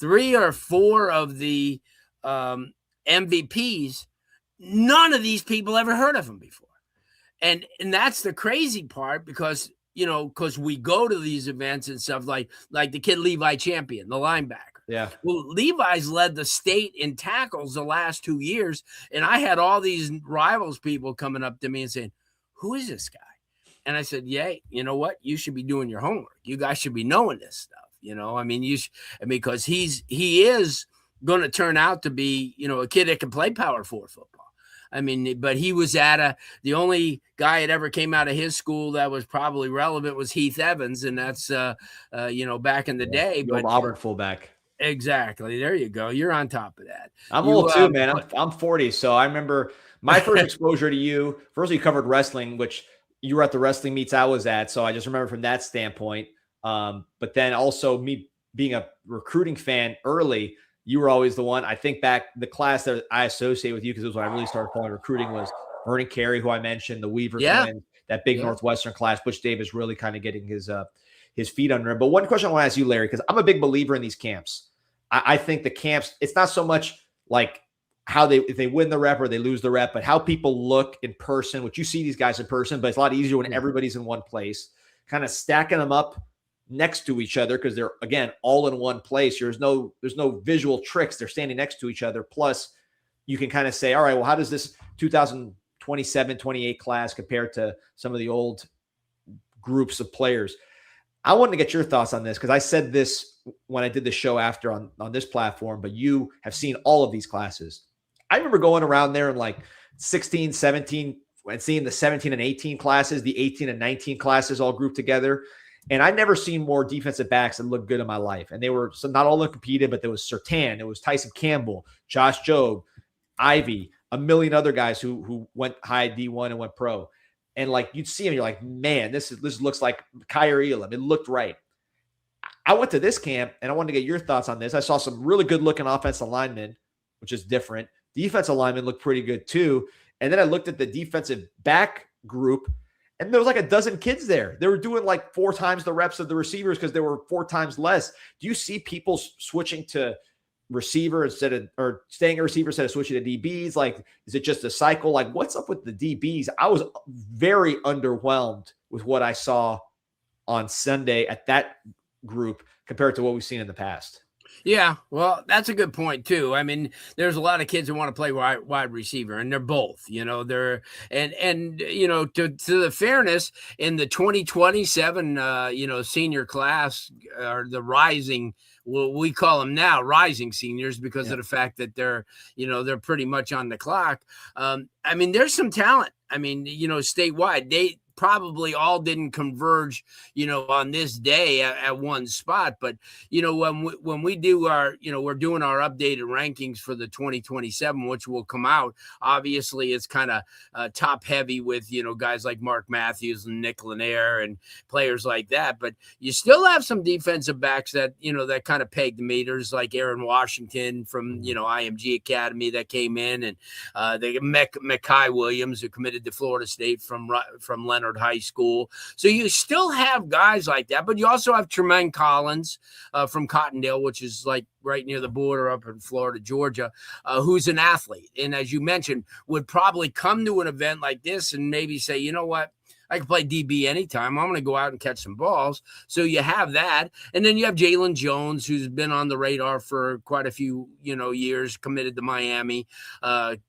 3 or 4 of the MVPs, none of these people ever heard of him before. And that's the crazy part, because we go to these events and stuff like the kid Levi Champion, the linebacker. Yeah. Well, Levi's led the state in tackles the last 2 years. And I had all these rivals people coming up to me and saying, who is this guy? And I said, yeah, you know what? You should be doing your homework. You guys should be knowing this stuff. I mean, because he is going to turn out to be, a kid that can play power 4 football. I mean, but he was the only guy that ever came out of his school that was probably relevant was Heath Evans. And that's, back in the day. But Auburn fullback. Exactly. There you go. You're on top of that. I'm old too, man. I'm 40. So I remember my first exposure to you. First, you covered wrestling, which you were at the wrestling meets I was at. So I just remember from that standpoint. But then also me being a recruiting fan early, You were always the one. I think back the class that I associate with you, because it was when I really started following recruiting, was Vernon Carey, who I mentioned, the Weaver twins, that big Northwestern class. Butch Davis really kind of getting his feet under him. But one question I want to ask you, Larry, because I'm a big believer in these camps. I think the camps, it's not so much like how if they win the rep or they lose the rep, but how people look in person, which you see these guys in person, but it's a lot easier when everybody's in one place, kind of stacking them up next to each other, because they're, again, all in one place. There's no visual tricks. They're standing next to each other. Plus you can kind of say, all right, well, how does this 2027, 28 class compare to some of the old groups of players? I wanted to get your thoughts on this, because I said this when I did the show after on this platform, but you have seen all of these classes. I remember going around there in like 16, 17, and seeing the 17 and 18 classes, the 18 and 19 classes all grouped together. And I'd never seen more defensive backs that looked good in my life. And they were, so not all of them competed, but there was Surtain, there was Tyson Campbell, Josh Jobe, Ivy, a million other guys who went high D1 and went pro. And like, you'd see him, you're like, man, this looks like Kyrie Elam. It looked right. I went to this camp, and I wanted to get your thoughts on this. I saw some really good looking offensive linemen, which is different. Defensive linemen looked pretty good too. And then I looked at the defensive back group, and there was like a dozen kids there. They were doing like 4 times the reps of the receivers because there were 4 times less. Do you see people switching to receiver or staying a receiver instead of switching to DBs? Like, is it just a cycle? Like, what's up with the DBs? I was very underwhelmed with what I saw on Sunday at that group compared to what we've seen in the past. Yeah, well, that's a good point too. I mean, there's a lot of kids who want to play wide receiver, and they're both, they're and to the fairness, in the 2027 senior class, or the rising, well, we call them now rising seniors because of the fact that they're pretty much on the clock. I mean, there's some talent. I mean, statewide, they probably all didn't converge, on this day at one spot. But, when we do our, we're doing our updated rankings for the 2027, which will come out, obviously it's kind of top heavy with, guys like Mark Matthews and Nick Lanier and players like that. But you still have some defensive backs that, that kind of peg the meters, like Aaron Washington from, IMG Academy that came in, and the Mekhi Williams, who committed to Florida State from Leonard High School. So you still have guys like that, but you also have Tremaine Collins from Cottondale, which is like right near the border up in Florida, Georgia, who's an athlete. And as you mentioned, would probably come to an event like this and maybe say, you know what, I can play DB anytime. I'm going to go out and catch some balls. So you have that. And then you have Jalen Jones, who's been on the radar for quite a few, years, committed to Miami.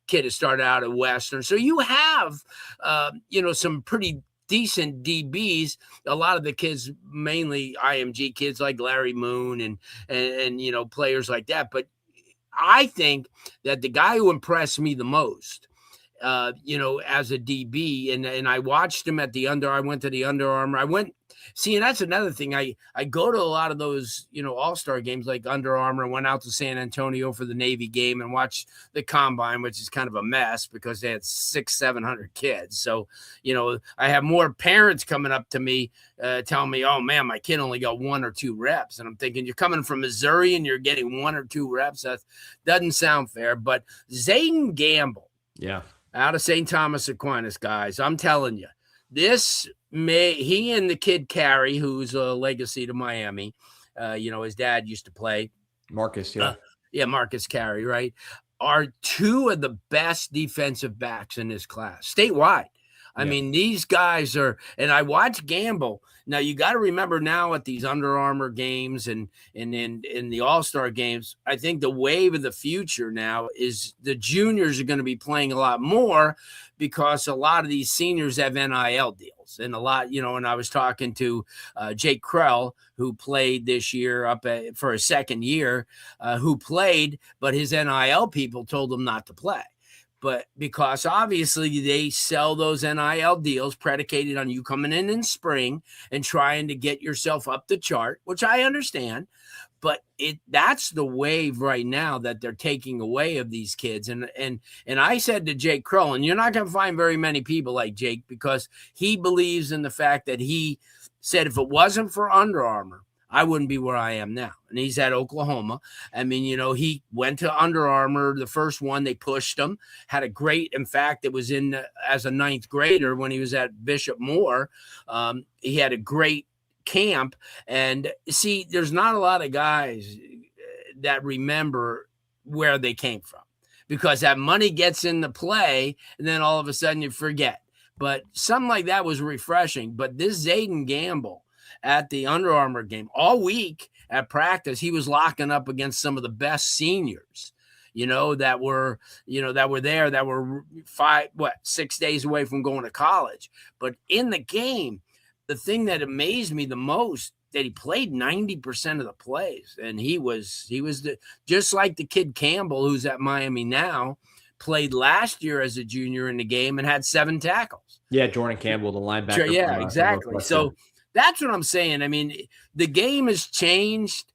Kid has started out at Western. So you have, some pretty decent DBs. A lot of the kids, mainly IMG kids like Larry Moon and players like that. But I think that the guy who impressed me the most, as a DB, and I watched him at I went to the Under Armour. And that's another thing. I go to a lot of those, all-star games like Under Armour. Went out to San Antonio for the Navy game and watched the combine, which is kind of a mess because they had 600-700 kids. So, I have more parents coming up to me telling me, oh man, my kid only got 1 or 2 reps. And I'm thinking, you're coming from Missouri and you're getting 1 or 2 reps. That doesn't sound fair. But Zayden Gamble. Yeah. Out of St. Thomas Aquinas, guys, I'm telling you, he and the kid Carey, who's a legacy to Miami, his dad used to play. Marcus, Marcus Carey, right, are 2 of the best defensive backs in this class, statewide. I mean, these guys are, and I watch Gamble. Now you got to remember now at these Under Armour games and in the All-Star games, I think the wave of the future now is the juniors are going to be playing a lot more because a lot of these seniors have NIL deals, and a lot, and I was talking to Jake Krell, who played this year for a second year, who played, but his NIL people told him not to play. But because obviously they sell those NIL deals predicated on you coming in spring and trying to get yourself up the chart, which I understand. But that's the wave right now that they're taking away of these kids. And I said to Jake Kroll, and you're not going to find very many people like Jake, because he believes in the fact that he said if it wasn't for Under Armour, I wouldn't be where I am now. And he's at Oklahoma. I mean, he went to Under Armour, the first one. They pushed him, had a great, in fact, it was as a ninth grader when he was at Bishop Moore. He had a great camp. And see, there's not a lot of guys that remember where they came from, because that money gets into play and then all of a sudden you forget. But something like that was refreshing. But this Zayden Gamble at the Under Armour game all week at practice, he was locking up against some of the best seniors, that were there, that were 6 days away from going to college. But in the game, the thing that amazed me the most, that he played 90% of the plays, and he was just like the kid Campbell, who's at Miami now, played last year as a junior in the game and had 7 tackles. Yeah, Jordan Campbell, the linebacker. Yeah, exactly. So that's what I'm saying. I mean, the game has changed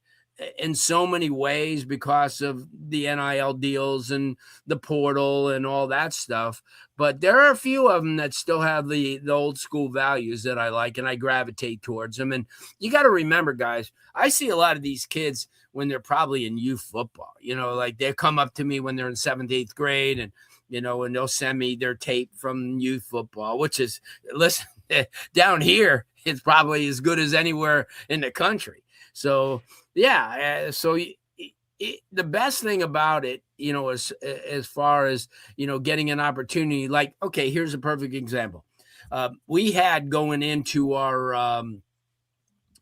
in so many ways because of the NIL deals and the portal and all that stuff. But there are a few of them that still have the old school values that I like, and I gravitate towards them. And you got to remember, guys, I see a lot of these kids when they're probably in youth football, like they come up to me when they're in 7th, 8th grade, and, and they'll send me their tape from youth football, which is, listen, down here, it's probably as good as anywhere in the country. So, yeah. The best thing about it, as far as, getting an opportunity, like, okay, here's a perfect example. We had going into our,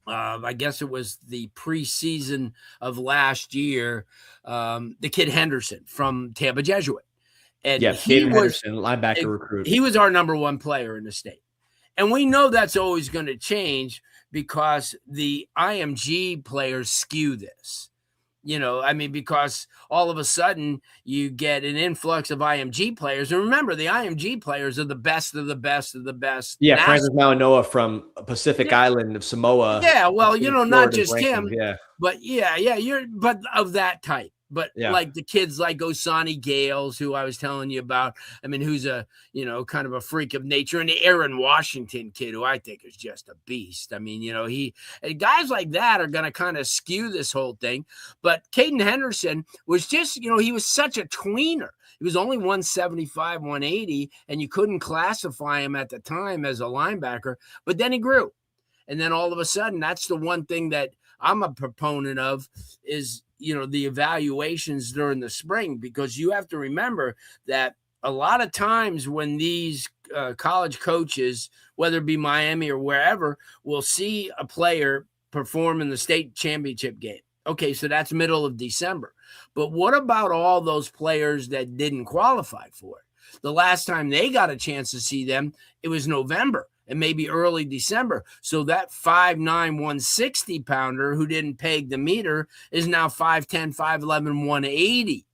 I guess it was the preseason of last year, the kid Henderson from Tampa Jesuit. And Henderson, linebacker recruit. He was our number 1 player in the state. And we know that's always going to change because the IMG players skew this. Because all of a sudden you get an influx of IMG players. And remember, the IMG players are the best of the best of the best. Yeah, Francis Mauanoa from Pacific Island of Samoa. Yeah, well, not just him. Yeah. But but of that type. But like the kids like Osani Gales, who I was telling you about, I mean, who's a, kind of a freak of nature, and the Aaron Washington kid, who I think is just a beast. I mean, guys like that are going to kind of skew this whole thing. But Caden Henderson was just, he was such a tweener. He was only 175, 180, and you couldn't classify him at the time as a linebacker, but then he grew. And then all of a sudden, that's the one thing that I'm a proponent of is, the evaluations during the spring, because you have to remember that a lot of times when these college coaches, whether it be Miami or wherever, will see a player perform in the state championship game. Okay, so that's middle of December. But what about all those players that didn't qualify for it? The last time they got a chance to see them, it was November and maybe early December. So that 5'9", 160-pounder who didn't peg the meter is now 5'10", 5'11", 180.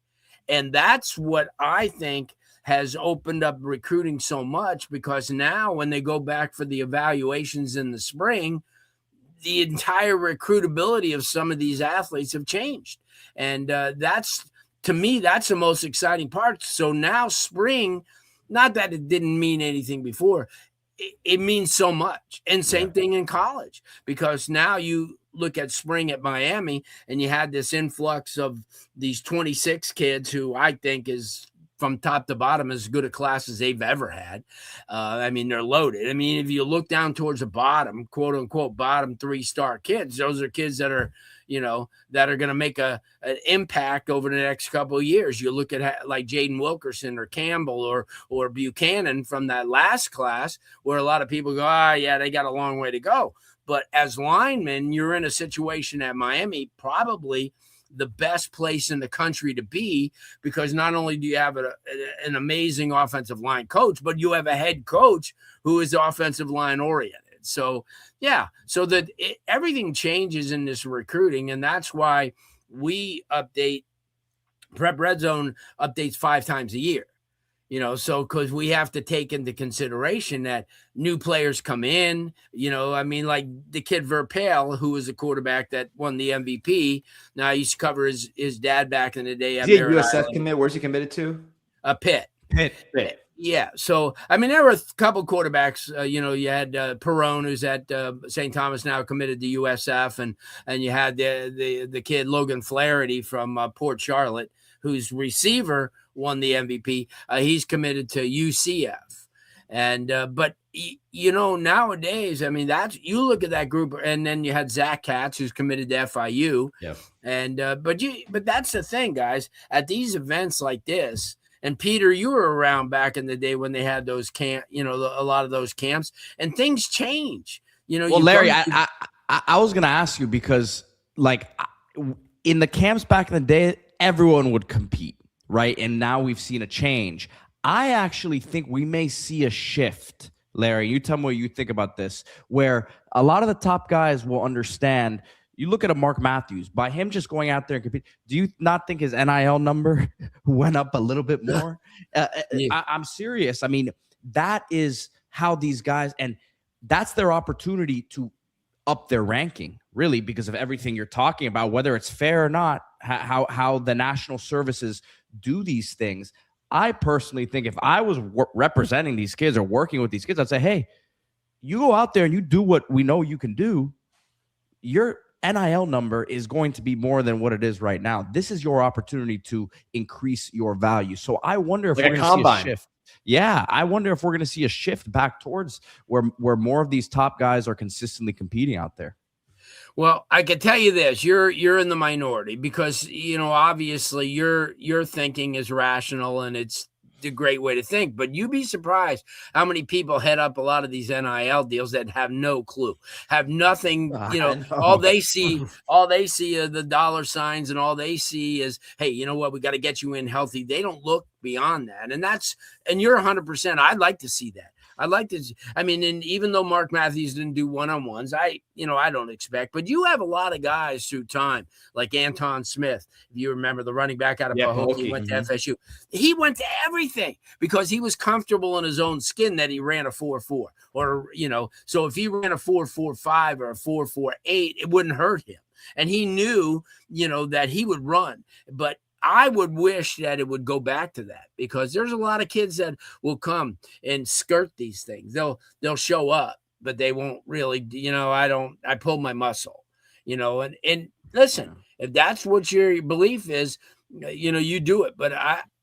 And that's what I think has opened up recruiting so much, because now when they go back for the evaluations in the spring, the entire recruitability of some of these athletes have changed. And that's, to me, that's the most exciting part. So now spring, not that it didn't mean anything before, it means so much. And same thing in college, because now you look at spring at Miami and you had this influx of these 26 kids who I think is from top to bottom as good a class as they've ever had. I mean, they're loaded. I mean, if you look down towards the bottom, quote unquote, bottom 3-star kids, those are kids that are, that are going to make an impact over the next couple of years. You look at like Jaden Wilkerson or Campbell or Buchanan from that last class, where a lot of people go, they got a long way to go. But as linemen, you're in a situation at Miami, probably the best place in the country to be, because not only do you have an amazing offensive line coach, but you have a head coach who is offensive line oriented. So, so that everything changes in this recruiting. And that's why we update Prep Red Zone updates 5 times a year, so because we have to take into consideration that new players come in, I mean, like the kid Verpale, who was a quarterback that won the MVP. Now I used to cover his dad back in the day. Is he a USF commit? Where's he committed to? Pitt. Yeah. So, I mean, there were a couple quarterbacks, you had Perone, who's at St. Thomas now, committed to USF, and you had the kid Logan Flaherty from Port Charlotte, whose receiver won the MVP. He's committed to UCF. And but nowadays, I mean, you look at that group, and then you had Zach Katz, who's committed to FIU. Yeah. And but that's the thing, guys, at these events like this. And Peter, you were around back in the day when they had those a lot of those camps, and things change. Well, Larry, I was going to ask you, because like in the camps back in the day, everyone would compete, right? And now we've seen a change. I actually think we may see a shift, Larry. You tell me what you think about this, where a lot of the top guys will understand. You look at a Mark Matthews, by him just going out there and compete. Do you not think his NIL number went up a little bit more? I'm serious. I mean, that is how these guys, and that's their opportunity to up their ranking, really, because of everything you're talking about, whether it's fair or not, how the national services do these things. I personally think if I was representing these kids or working with these kids, I'd say, hey, you go out there and you do what we know you can do. Your NIL number is going to be more than what it is right now. This is your opportunity to increase your value. So I wonder if we're going to see a shift. Yeah, I wonder if we're going to see a shift back towards where more of these top guys are consistently competing out there. Well, I can tell you this: you're in the minority, because obviously your thinking is rational and it's a great way to think. But you'd be surprised how many people head up a lot of these NIL deals that have no clue, have nothing. All they see are the dollar signs, and all they see is, hey, you know what? We got to get you in healthy. They don't look beyond that, and you're 100%. I'd like to see that. I'd like to. I mean, and even though Mark Matthews didn't do one-on-ones, I don't expect. But you have a lot of guys through time, like Anton Smith. If you remember, the running back out of Pahokee, went to FSU. He went to everything because he was comfortable in his own skin that he ran a 4.4, or So if he ran a 4.45 or a 4.48, it wouldn't hurt him, and he knew that he would run, but I would wish that it would go back to that, because there's a lot of kids that will come and skirt these things. They'll show up, but they won't really, I pulled my muscle, and listen, if that's what your belief is, you do it. But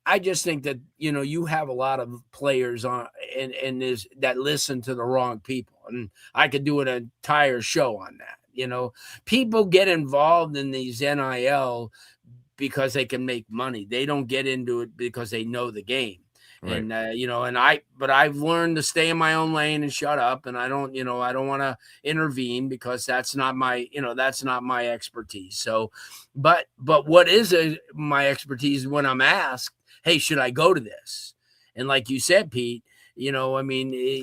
I just think that, you have a lot of players on and that listen to the wrong people. And I could do an entire show on that. People get involved in these NIL because they can make money. They don't get into it because they know the game. Right. And but I've learned to stay in my own lane and shut up. And I don't want to intervene, because that's not my expertise. So, but what is my expertise when I'm asked, hey, should I go to this? And like you said, Pete, an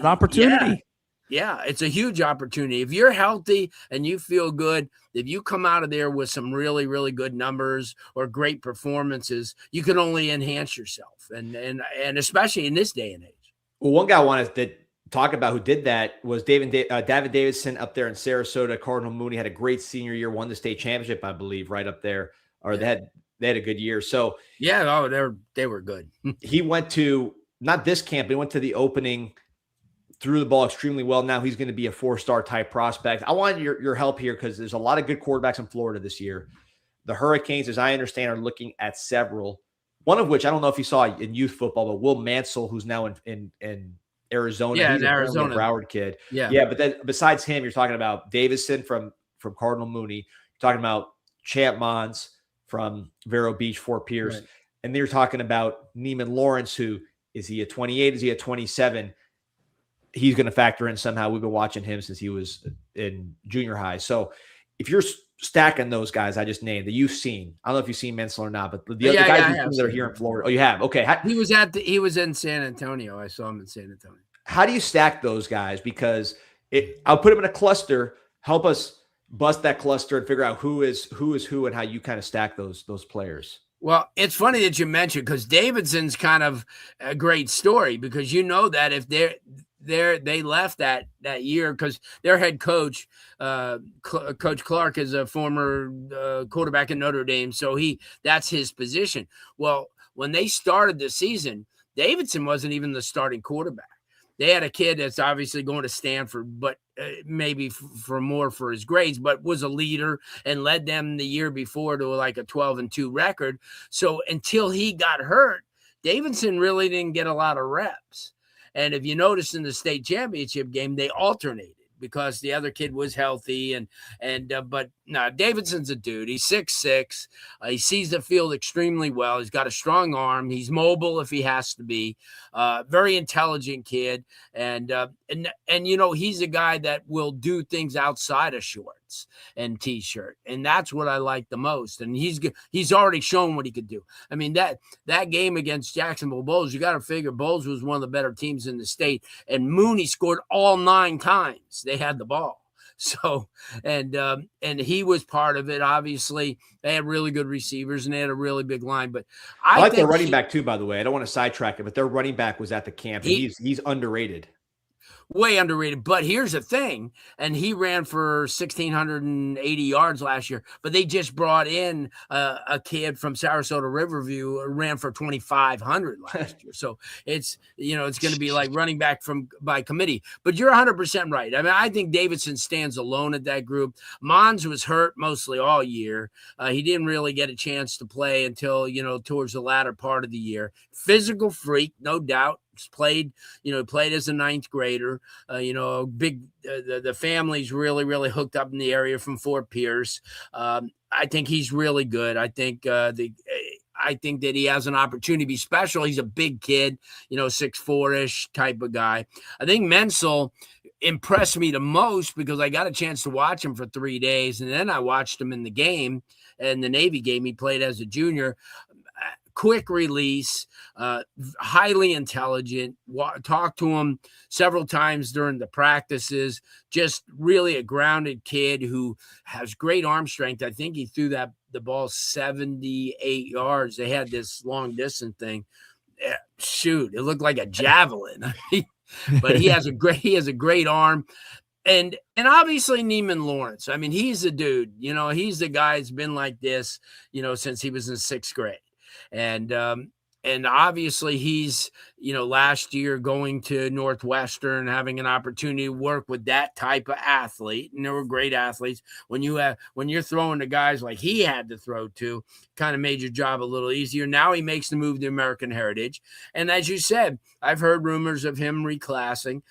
opportunity. Yeah, it's a huge opportunity. If you're healthy and you feel good, if you come out of there with some really, really good numbers or great performances, you can only enhance yourself, and especially in this day and age. Well, one guy I wanted to talk about who did that was David Davidson up there in Sarasota. Cardinal Mooney had a great senior year, won the state championship, I believe, right up there, or they had a good year. So yeah, they were good. He went to, not this camp, but he went to the opening, threw the ball extremely well. Now he's going to be a 4-star type prospect. I want your help here, because there's a lot of good quarterbacks in Florida this year. The Hurricanes, as I understand, are looking at several, one of which I don't know if you saw in youth football, but Will Mansell, who's now in Arizona. Yeah, he's in Arizona. A Broward kid. Yeah. But then besides him, you're talking about Davison from Cardinal Mooney. You're talking about Champ Mons from Vero Beach, Fort Pierce. Right. And then you're talking about Neiman Lawrence, who, is he a 28? Is he a 27? He's going to factor in somehow. We've been watching him since he was in junior high. So if you're stacking those guys I just named that you've seen, I don't know if you've seen Mansell or not, but the other guys that are here in Florida. Oh, you have? Okay. He was in San Antonio. I saw him in San Antonio. How do you stack those guys? Because I'll put them in a cluster. Help us bust that cluster and figure out who is who and how you kind of stack those players. Well, it's funny that you mentioned, because Davidson's kind of a great story, because that if they left that year, because their head coach, Coach Clark, is a former quarterback at Notre Dame, so that's his position. Well, when they started the season, Davidson wasn't even the starting quarterback. They had a kid that's obviously going to Stanford, but maybe for more for his grades, but was a leader and led them the year before to like a 12-2 record. So until he got hurt, Davidson really didn't get a lot of reps. And if you notice in the state championship game, they alternated because the other kid was healthy. But no, Davidson's a dude. He's 6'6". He sees the field extremely well. He's got a strong arm. He's mobile if he has to be. Very intelligent kid. And he's a guy that will do things outside of shorts and t-shirt. And that's what I like the most. And he's already shown what he could do. I mean, that game against Jacksonville Bulls, you got to figure Bulls was one of the better teams in the state. And Mooney scored all 9 times they had the ball. So, and he was part of it. Obviously, they had really good receivers and they had a really big line. But I like their running back too, by the way. I don't want to sidetrack it, but their running back was at the camp. And he's underrated. Way underrated. But here's the thing, and he ran for 1,680 yards last year, but they just brought in a kid from Sarasota Riverview, ran for 2,500 last year. So it's going to be like running back by committee. But you're 100% right. I mean, I think Davidson stands alone at that group. Mons was hurt mostly all year. He didn't really get a chance to play until, towards the latter part of the year. Physical freak, no doubt. Played as a 9th grader. The family's really, really hooked up in the area from Fort Pierce. I think he's really good. I think that he has an opportunity to be special. He's a big kid, 6'4" type of guy. I think Menzel impressed me the most because I got a chance to watch him for 3 days, and then I watched him in the game, in the Navy game he played as a junior. Quick release, highly intelligent, talked to him several times during the practices, just really a grounded kid who has great arm strength. I think he threw the ball 78 yards. They had this long distance thing. Shoot, it looked like a javelin. But he has a great arm. And obviously Neiman Lawrence. I mean, he's the dude, he's the guy that's been like this, since he was in 6th grade. And obviously he's, last year going to Northwestern, having an opportunity to work with that type of athlete. And there were great athletes. When you're throwing to guys like he had to throw to, kind of made your job a little easier. Now he makes the move to American Heritage. And as you said, I've heard rumors of him reclassing.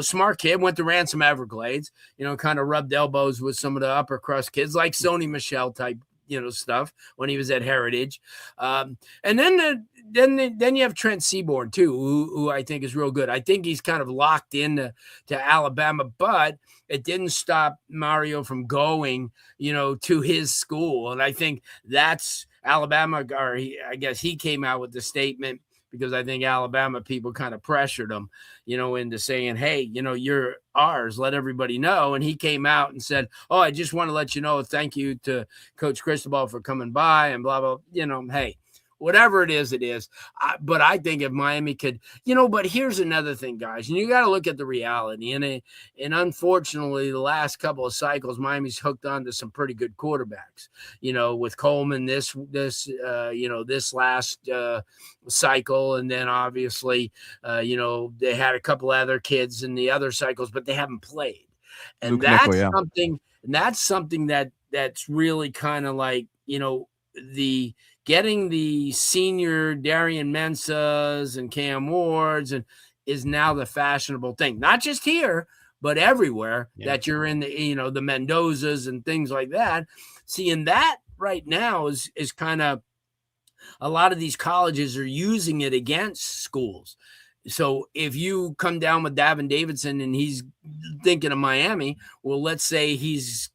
Smart kid, went to Ransom Everglades, kind of rubbed elbows with some of the upper crust kids like Sony Michel type stuff when he was at Heritage. And then you have Trent Seaborn too, who I think is real good. I think he's kind of locked into Alabama, but it didn't stop Mario from going, to his school. And I think that's Alabama, I guess he came out with the statement because I think Alabama people kind of pressured him, into saying, hey, you're ours, let everybody know. And he came out and said, oh, I just want to let you know, thank you to Coach Cristobal for coming by and blah, blah, hey, whatever it is, it is. But I think if Miami could, but here's another thing, guys, and you got to look at the reality. And unfortunately, the last couple of cycles, Miami's hooked on to some pretty good quarterbacks, with Coleman this last cycle. And then obviously, they had a couple other kids in the other cycles, but they haven't played. And Luke that's Nickel, yeah. something that's really kind of like, getting the senior Darian Mensahs and Cam Wards is now the fashionable thing, not just here, but everywhere that you're in the, the Mendozas and things like that. Seeing that right now is kind of, a lot of these colleges are using it against schools. So if you come down with Davin Davidson and he's thinking of Miami, well, let's say he's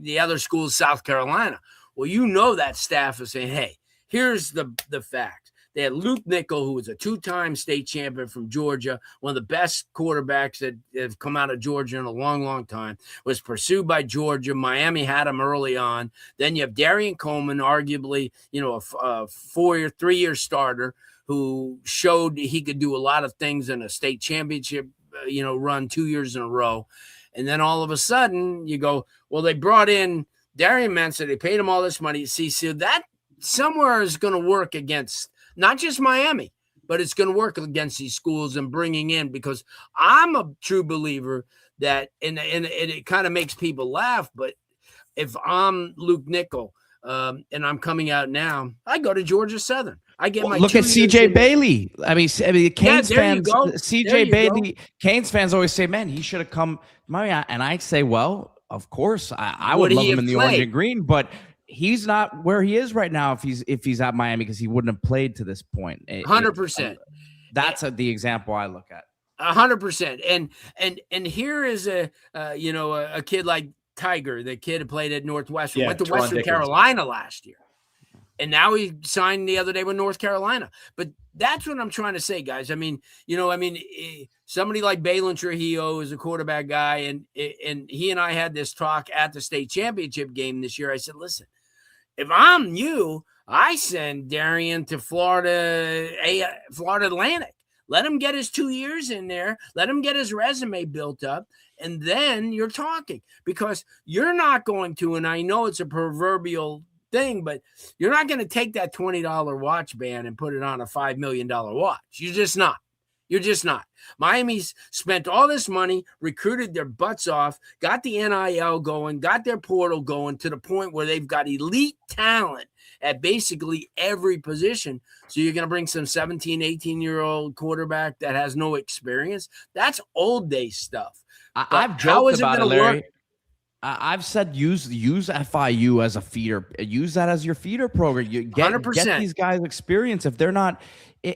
the other school is South Carolina. Well, that staff is saying, hey, here's the fact. They had Luke Nickel, who was a 2-time state champion from Georgia, one of the best quarterbacks that have come out of Georgia in a long, long time, was pursued by Georgia. Miami had him early on. Then you have Darian Coleman, arguably, a 3-year starter who showed he could do a lot of things in a state championship, run 2 years in a row. And then all of a sudden you go, well, they brought in Darian Mensah, they paid him all this money. See, so that somewhere is going to work against not just Miami, but it's going to work against these schools and bringing in, because I'm a true believer that, and it kind of makes people laugh, but if I'm Luke Nickel and I'm coming out now, I go to Georgia Southern. I get my look at CJ Bailey. I mean, Canes fans, CJ Bailey, Canes fans always say, man, he should have come. And I say, well, of course, I would love him in the orange and green, but he's not where he is right now if he's at Miami, because he wouldn't have played to this point. 100%. That's the example I look at. 100%. And here is a kid like Tiger, the kid who played at Northwestern, went to Western Carolina last year. And now he signed the other day with North Carolina. But that's what I'm trying to say, guys. I mean, somebody like Balin Trujillo is a quarterback guy, and he and I had this talk at the state championship game this year. I said, listen, if I'm you, I send Darian to Florida Atlantic. Let him get his 2 years in there. Let him get his resume built up. And then you're talking, because you're not going to, and I know it's a proverbial thing, but you're not going to take that $20 watch band and put it on a $5 million watch. You're just not. Miami's spent all this money, recruited their butts off, got the NIL going, got their portal going to the point where they've got elite talent at basically every position. So you're going to bring some 17, 18-year-old quarterback that has no experience? That's old day stuff. I've joked about it, Larry. I've said use FIU as a feeder. Use that as your feeder program. You get these guys experience. If they're not,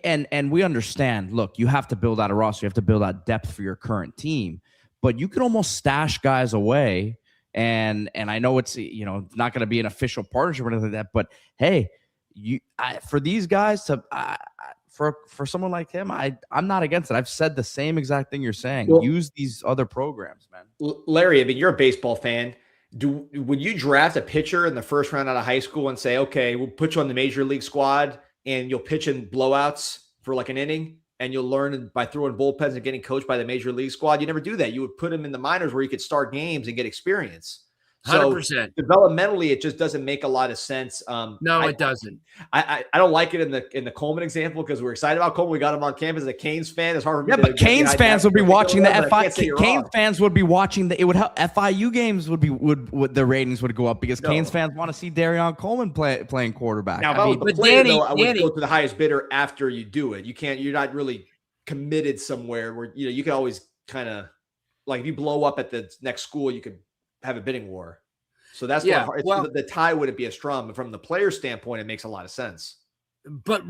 and we understand, look, you have to build out a roster. You have to build out depth for your current team. But you can almost stash guys away. And I know it's not going to be an official partnership or anything like that. But hey, for these guys to for someone like him, I'm not against it. I've said the same exact thing you're saying. Well, use these other programs, man. Larry, I mean, you're a baseball fan. Would you draft a pitcher in the first round out of high school and say, okay, we'll put you on the major league squad and you'll pitch in blowouts for like an inning and you'll learn by throwing bullpens and getting coached by the major league squad? You never do that. You would put him in the minors where you could start games and get experience. 100%. Developmentally, it just doesn't make a lot of sense. No, it doesn't. I don't like it in the Coleman example, because we're excited about Coleman. We got him on campus as a Canes fan. It's hard for me. But Canes fans would be watching the FIU. Canes fans would be watching it would help. FIU games would the ratings would go up, because Canes fans want to see Darion Coleman playing quarterback. Now, I would go to the highest bidder after you do it. You're not really committed somewhere where you can always kind of, like, if you blow up at the next school, you could have a bidding war. So that's the tie wouldn't be as strong. But from the player standpoint, it makes a lot of sense. But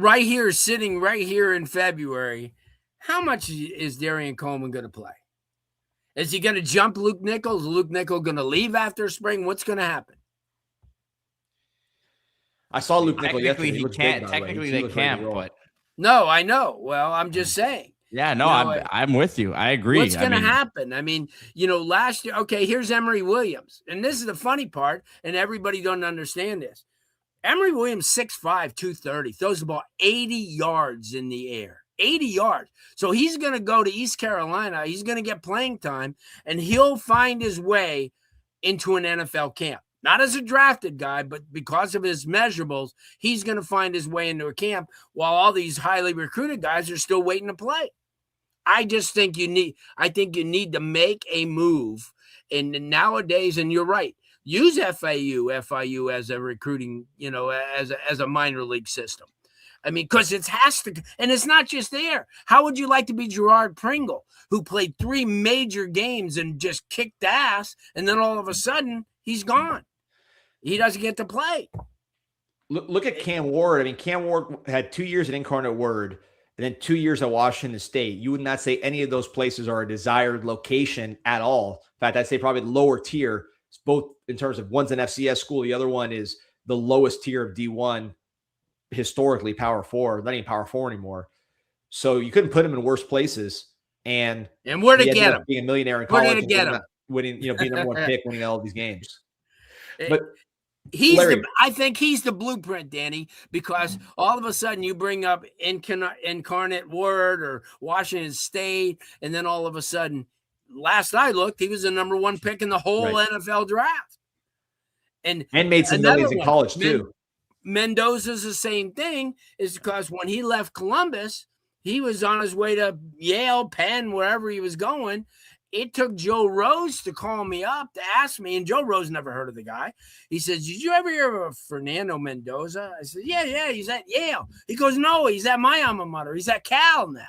sitting right here in February, how much is Darian Coleman going to play? Is he going to jump Luke Nickel? Is Luke Nickel going to leave after spring? What's going to happen? I saw Luke Nickel yesterday. Technically, they can't. But no, I know. Well, I'm just saying. Yeah, no, I'm with you. I agree. What's going to happen? I mean, last year, okay, here's Emory Williams. And this is the funny part, and everybody don't understand this. Emory Williams, 6'5", 230, throws the ball 80 yards in the air. 80 yards. So he's going to go to East Carolina. He's going to get playing time, and he'll find his way into an NFL camp. Not as a drafted guy, but because of his measurables, he's going to find his way into a camp while all these highly recruited guys are still waiting to play. I just think you need to make a move. And nowadays, and you're right, use FIU as a recruiting, as a minor league system. I mean, because it has to, and it's not just there. How would you like to be Gerard Pringle, who played 3 major games and just kicked ass, and then all of a sudden he's gone? He doesn't get to play. Look at Cam Ward. I mean, Cam Ward had 2 years at Incarnate Word and then 2 years at Washington State. You would not say any of those places are a desired location at all. In fact, I'd say probably the lower tier, both in terms of one's an FCS school. The other one is the lowest tier of D1, historically Power 4, not even Power 4 anymore. So you couldn't put him in worse places. And where to get him? Being a millionaire in college, where to get him? Winning, being the number one pick, winning all of these games. But I think he's the blueprint, Danny, because all of a sudden you bring up Incarnate Word or Washington State, and then all of a sudden, last I looked, he was the number 1 pick in the whole NFL draft. And made some millions in college too. Mendoza's the same thing, is because when he left Columbus, He was on his way to Yale, Penn, wherever he was going. It took Joe Rose to call me up to ask me, and Joe Rose never heard of the guy. He says, "Did you ever hear of Fernando Mendoza?" I said, yeah, he's at Yale. He goes, "No, he's at my alma mater. He's at Cal now."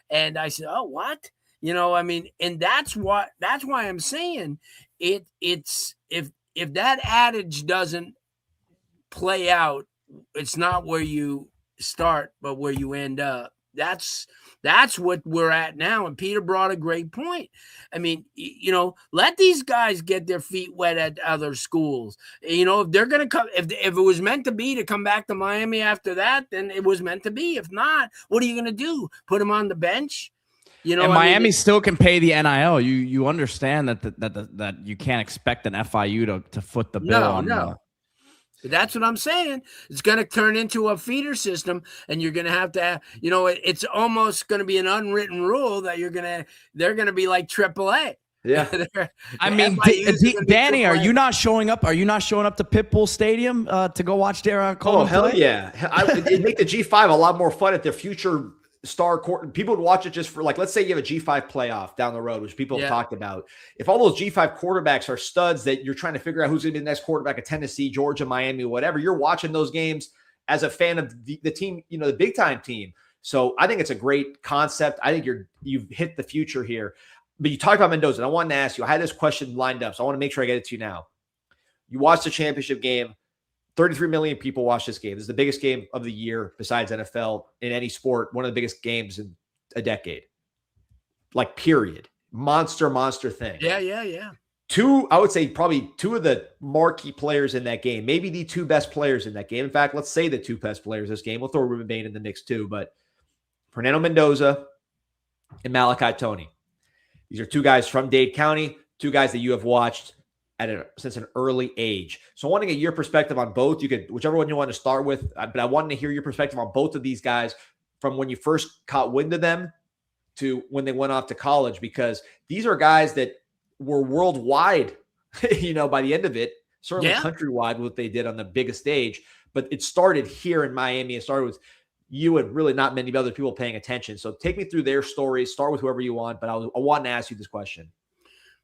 And I said, "Oh, what?" And that's why I'm saying it's if that adage doesn't play out, it's not where you start, but where you end up. That's what we're at now. And Peter brought a great point. I mean, let these guys get their feet wet at other schools. If they're going to come, if it was meant to be to come back to Miami after that, then it was meant to be. If not, what are you going to do? Put them on the bench? And Miami still can pay the NIL. You understand that you can't expect an FIU to foot the bill on. No. That's what I'm saying. It's going to turn into a feeder system, and you're going to have to, it's almost going to be an unwritten rule that they're going to be like AAA. Yeah. I mean, Danny, are you not showing up? Are you not showing up to Pitbull Stadium to go watch Darren Coleman? Oh, hell play? yeah. It'd make the G5 a lot more fun if their future star court, people would watch it just for, like, let's say you have a G5 playoff down the road, which people have talked about. If all those G5 quarterbacks are studs that you're trying to figure out who's going to be the next quarterback at Tennessee, Georgia, Miami, whatever, you're watching those games as a fan of the team, the big time team. So I think it's a great concept. I think you've hit the future here. But you talked about Mendoza, and I wanted to ask you, I had this question lined up, so I want to make sure I get it to you now. You watched the championship game. 33 million people watch this game. This is the biggest game of the year besides NFL in any sport. One of the biggest games in a decade. Like, period. Monster thing. Yeah. I would say probably two of the marquee players in that game. Maybe the two best players in that game. In fact, let's say the two best players in this game. We'll throw Ruben Bain in the mix too. But Fernando Mendoza and Malachi Toney. These are two guys from Dade County. Two guys that you have watched since an early age. So I want to get your perspective on both. You could, whichever one you want to start with, but I wanted to hear your perspective on both of these guys from when you first caught wind of them to when they went off to college, because these are guys that were worldwide, by the end of it, certainly countrywide, what they did on the biggest stage, but it started here in Miami. It started with you and really not many other people paying attention. So take me through their stories, start with whoever you want, but I want to ask you this question.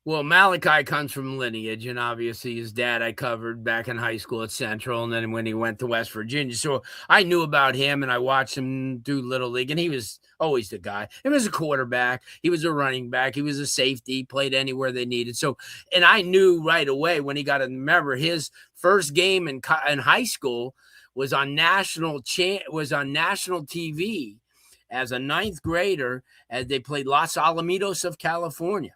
Well, Malachi comes from lineage, and obviously his dad I covered back in high school at Central, and then when he went to West Virginia. So I knew about him, and I watched him do Little League, and he was always the guy. He was a quarterback. He was a running back. He was a safety, played anywhere they needed. So, and I knew right away when he got in. Remember, his first game in high school was on national TV as a ninth grader as they played Los Alamitos of California.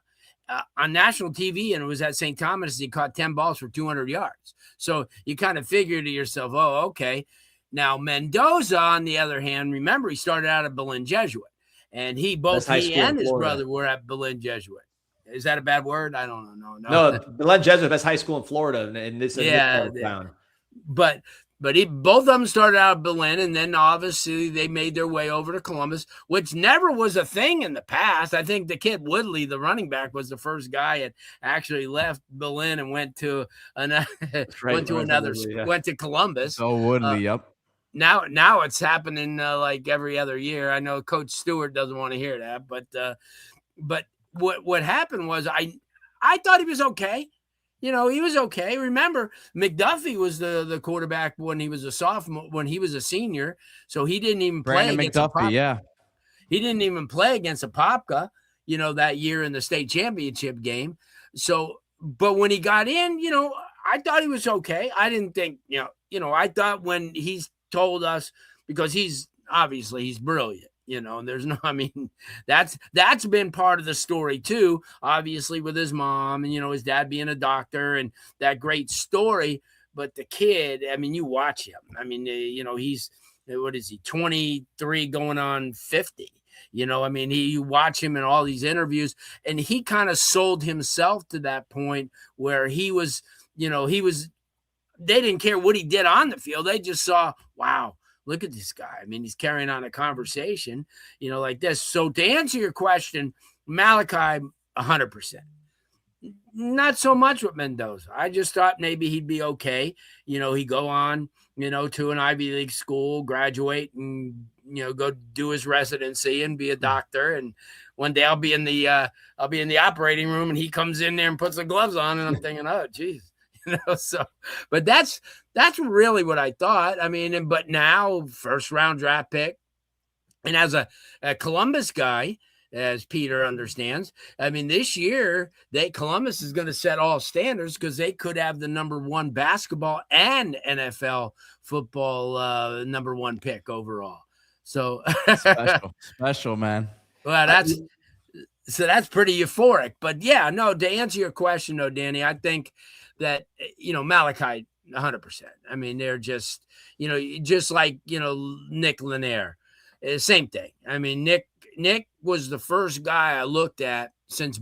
On national TV, and it was at St. Thomas. He caught 10 balls for 200 yards. So you kind of figure to yourself, oh, okay. Now, Mendoza, on the other hand, remember, he started out at Berlin Jesuit, and he and his brother were at Berlin Jesuit. Is that a bad word? I don't know. No, Berlin Jesuit, best high school in Florida, and this is town. But both of them started out at Berlin, and then obviously they made their way over to Columbus, which never was a thing in the past. I think the kid Woodley, the running back, was the first guy that actually left Berlin and went to Columbus. Oh, Woodley, yep. Now it's happening like every other year. I know Coach Stewart doesn't want to hear that, but what happened was I thought he was okay. He was okay. Remember, McDuffie was the quarterback when he was a sophomore, when he was a senior. So he didn't even play against McDuffie, yeah. He didn't even play against Apopka, that year in the state championship game. So, but when he got in, I thought he was okay. I didn't think, I thought when he's told us, because he's brilliant. And there's that's been part of the story too, obviously with his mom and, his dad being a doctor and that great story. But the kid, you watch him. He's, what is he, 23 going on 50, you watch him in all these interviews, and he kind of sold himself to that point where he was, they didn't care what he did on the field. They just saw, wow, look at this guy. He's carrying on a conversation, like this. So to answer your question, Malachi, 100%. Not so much with Mendoza. I just thought maybe he'd be okay. He'd go on, to an Ivy League school, graduate, and, go do his residency and be a doctor. And one day I'll be in the operating room, and he comes in there and puts the gloves on, and I'm thinking, oh, geez. So, but that's really what I thought. I mean, but now first round draft pick, and as a Columbus guy, as Peter understands, I mean, this year Columbus is going to set all standards because they could have the number 1 basketball and NFL football number 1 pick overall. So special, man. Well, that's pretty euphoric. But yeah, no, to answer your question though, Danny, I think that, Malachi, 100%. I mean, they're just, just like, Nick Lanier, same thing. I mean, Nick was the first guy I looked at since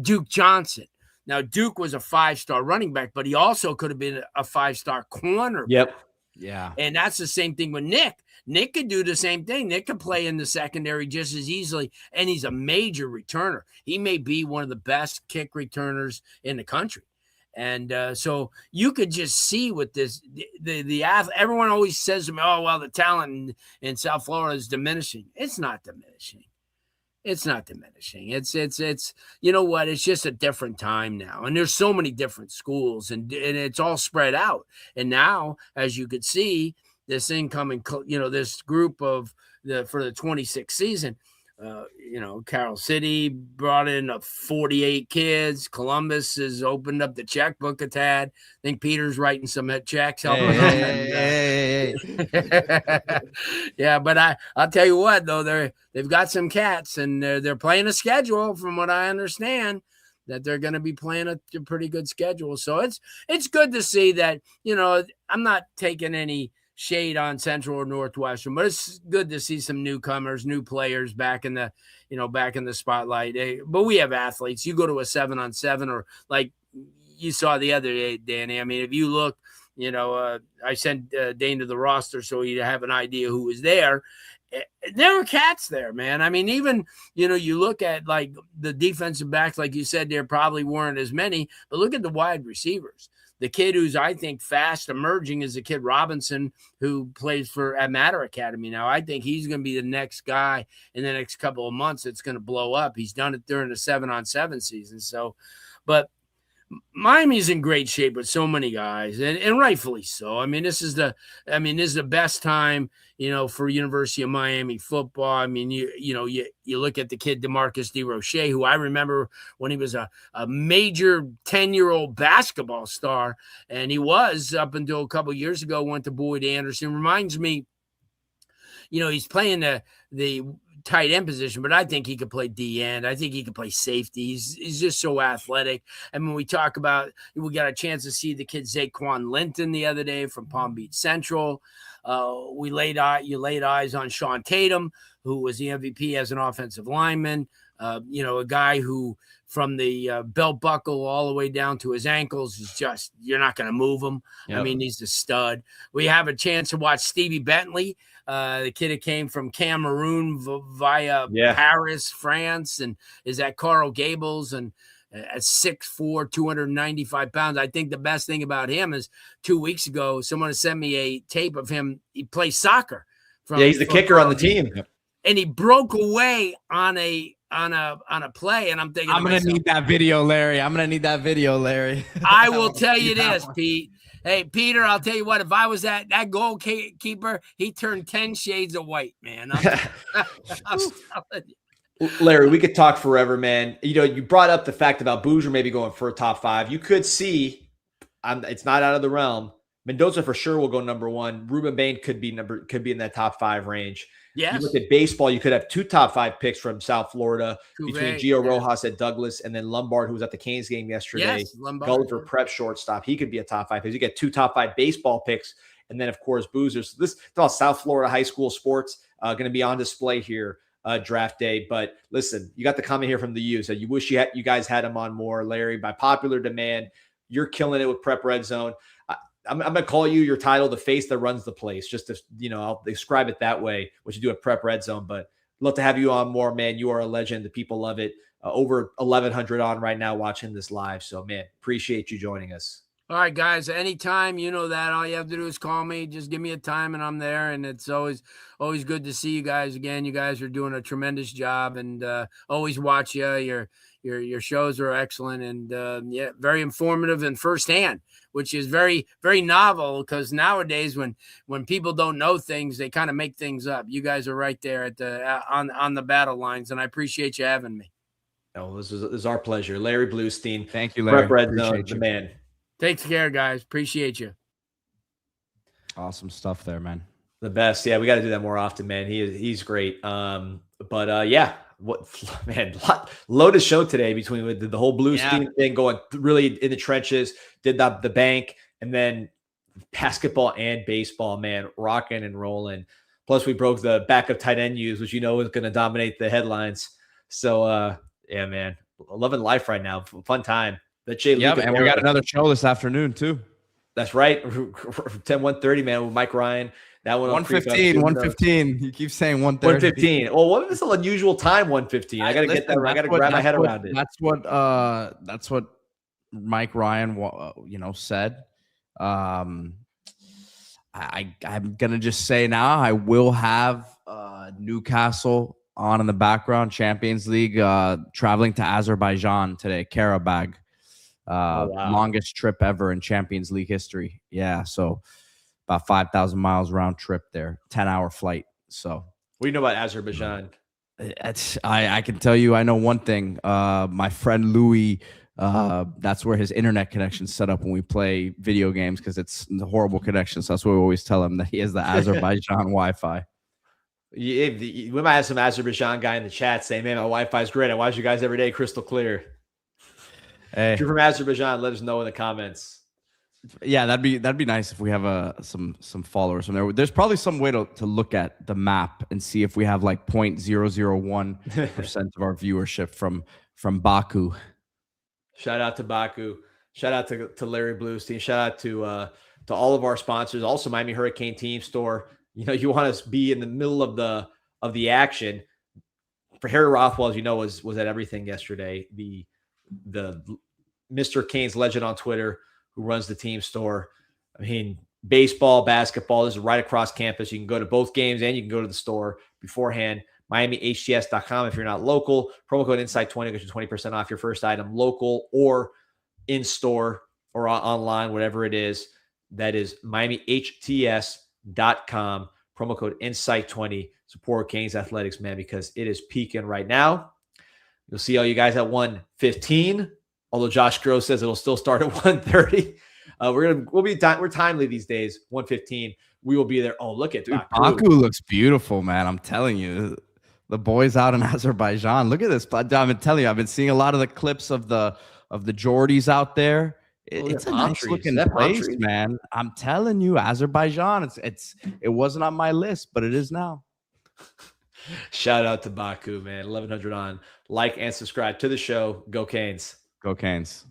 Duke Johnson. Now, Duke was a 5-star running back, but he also could have been a 5-star corner. Yep. Yeah. And that's the same thing with Nick. Nick could do the same thing. Nick could play in the secondary just as easily, and he's a major returner. He may be one of the best kick returners in the country. And so you could just see with this, everyone always says to me, oh, well, the talent in South Florida is diminishing. It's not diminishing. It's not diminishing. It's you know what? It's just a different time now. And there's so many different schools, and it's all spread out. And now, as you could see, this incoming, this group for the 26th season, Carroll City brought in 48 kids. Columbus has opened up the checkbook a tad. I think Peter's writing some checks. Hey. Yeah, but I'll tell you what, though, they've got some cats, and they're playing a schedule, from what I understand, that they're going to be playing a pretty good schedule. So it's good to see that, I'm not taking any shade on Central or Northwestern, but it's good to see some newcomers, new players back in the spotlight. But we have athletes. You go to a 7-on-7, or like you saw the other day, Danny. I mean, if you look, I sent Dane to the roster so he'd have an idea who was there. There were cats there, man. I mean, even, you look at like the defensive backs, like you said, there probably weren't as many, but look at the wide receivers. The kid who's, I think, fast emerging is the kid Robinson, who plays at Matter Academy now. I think he's going to be the next guy in the next couple of months that's going to blow up. He's done it during the 7-on-7 season. So, but Miami's in great shape with so many guys, and rightfully so. I mean, this is the best time, for University of Miami football. I mean, you look at the kid DeMarcus DeRoche, who I remember when he was a major 10-year-old basketball star, and he was up until a couple of years ago, went to Boyd Anderson. Reminds me, he's playing the tight end position, but I think he could play D end. I think he could play safety. He's just so athletic. And when we talk about, we got a chance to see the kid Zaquan Linton the other day from Palm Beach Central. You laid eyes on Sean Tatum, who was the MVP as an offensive lineman. A guy who, from the belt buckle all the way down to his ankles, is just, you're not going to move him. Yep. I mean, he's a stud. We have a chance to watch Stevie Bentley, the kid that came from Cameroon via Paris, France, and is at Coral Gables, and at 6'4", 295 pounds. I think the best thing about him is 2 weeks ago, someone sent me a tape of him. He plays soccer. He's the kicker on the team. And he broke away on a play, and I'm thinking, I'm gonna need that video, Larry. I will tell you this, Pete. Hey, Peter, I'll tell you what. If I was that goalkeeper, he turned 10 shades of white, man. I'm telling you. Larry, we could talk forever, man. You brought up the fact about Boozer maybe going for a top 5. You could see, it's not out of the realm. Mendoza for sure will go number 1. Ruben Bain could be in that top 5 range. Yes. You look at baseball, you could have 2 top 5 picks from South Florida between Gio Rojas at Douglas and then Lombard, who was at the Canes game yesterday. Yes, Lombard. Gulliver prep shortstop. He could be a top 5 pick. You get 2 top 5 baseball picks, and then of course Boozers. So this is all South Florida high school sports going to be on display here draft day. But listen, you got the comment here from the U. So you wish you guys had him on more, Larry. By popular demand, you're killing it with Prep Red Zone. I'm going to call you your title, the face that runs the place, just to, I'll describe it that way, what you do at Prep Red Zone. But love to have you on more, man. You are a legend. The people love it. Over 1,100 on right now watching this live. So, man, appreciate you joining us. All right, guys, anytime, you know that. All you have to do is call me. Just give me a time and I'm there. And it's always good to see you guys again. You guys are doing a tremendous job, and always watch you. Your shows are excellent, and yeah, very informative and firsthand, which is very, very novel, because nowadays when people don't know things, they kind of make things up. You guys are right there at the on the battle lines, and I appreciate you having me. Oh, this is our pleasure. Larry Bluestein. Thank you, Larry. Red Zone, Appreciate the you. man. Take care, guys. Appreciate you. Awesome stuff there, man. The best. Yeah, we got to do that more often, man. He's great. Yeah, loaded show today between the whole Bluestein thing, going really in the trenches, did the bank, and then basketball and baseball, man, rocking and rolling. Plus, we broke the backup tight end news, which is going to dominate the headlines. So, yeah, man, loving life right now. Fun time. Yeah, and we got another show this afternoon too. That's right. 1:30, man, with Mike Ryan. That one 1:15. 1:15. You keep saying 1:30. 1:15. Well, what is an unusual time? 1:15. I got to get that. I got to grab my head around it. That's what Mike Ryan, said. I'm gonna just say now, I will have Newcastle on in the background. Champions League, traveling to Azerbaijan today. Karabag. Longest trip ever in Champions League history. Yeah, so about 5,000 miles round trip there, 10-hour flight. So what do you know about Azerbaijan? I can tell you, I know one thing. My friend Louis, that's where his internet connection's set up when we play video games, because it's a horrible connection. So that's what we always tell him, that he has the Azerbaijan Wi-Fi. We might have some Azerbaijan guy in the chat saying, "Man, my Wi-Fi is great. I watch you guys every day, crystal clear." Hey, if you're from Azerbaijan, let us know in the comments. Yeah, that'd be nice if we have some followers from there. There's probably some way to look at the map and see if we have like 0.001% of our viewership from Baku. Shout out to Baku. Shout out to Larry Bluestein. Shout out to all of our sponsors. Also, Miami Hurricane Team Store. You want to be in the middle of the action. For Harry Rothwell, as you know, was at everything yesterday. The Mr. Canes legend on Twitter, who runs the team store. I mean, baseball, basketball, this is right across campus. You can go to both games and you can go to the store beforehand. MiamiHTS.com if you're not local. Promo code INSIGHT20 gets you 20% off your first item, local or in-store or online, whatever it is. That is MiamiHTS.com. Promo code INSIGHT20. Support Canes Athletics, man, because it is peaking right now. You'll see all you guys at 1:15. Although Josh Gross says it'll still start at 1:30. We're timely these days. 1:15. We will be there. Oh, look at that. Baku looks beautiful, man. I'm telling you, the boys out in Azerbaijan. Look at this. I've been telling you, I've been seeing a lot of the clips of the Geordies out there. It's a nice looking place, man. I'm telling you, Azerbaijan. It wasn't on my list, but it is now. Shout out to Baku, man. 1100 on. Like and subscribe to the show. Go Canes. Go Canes.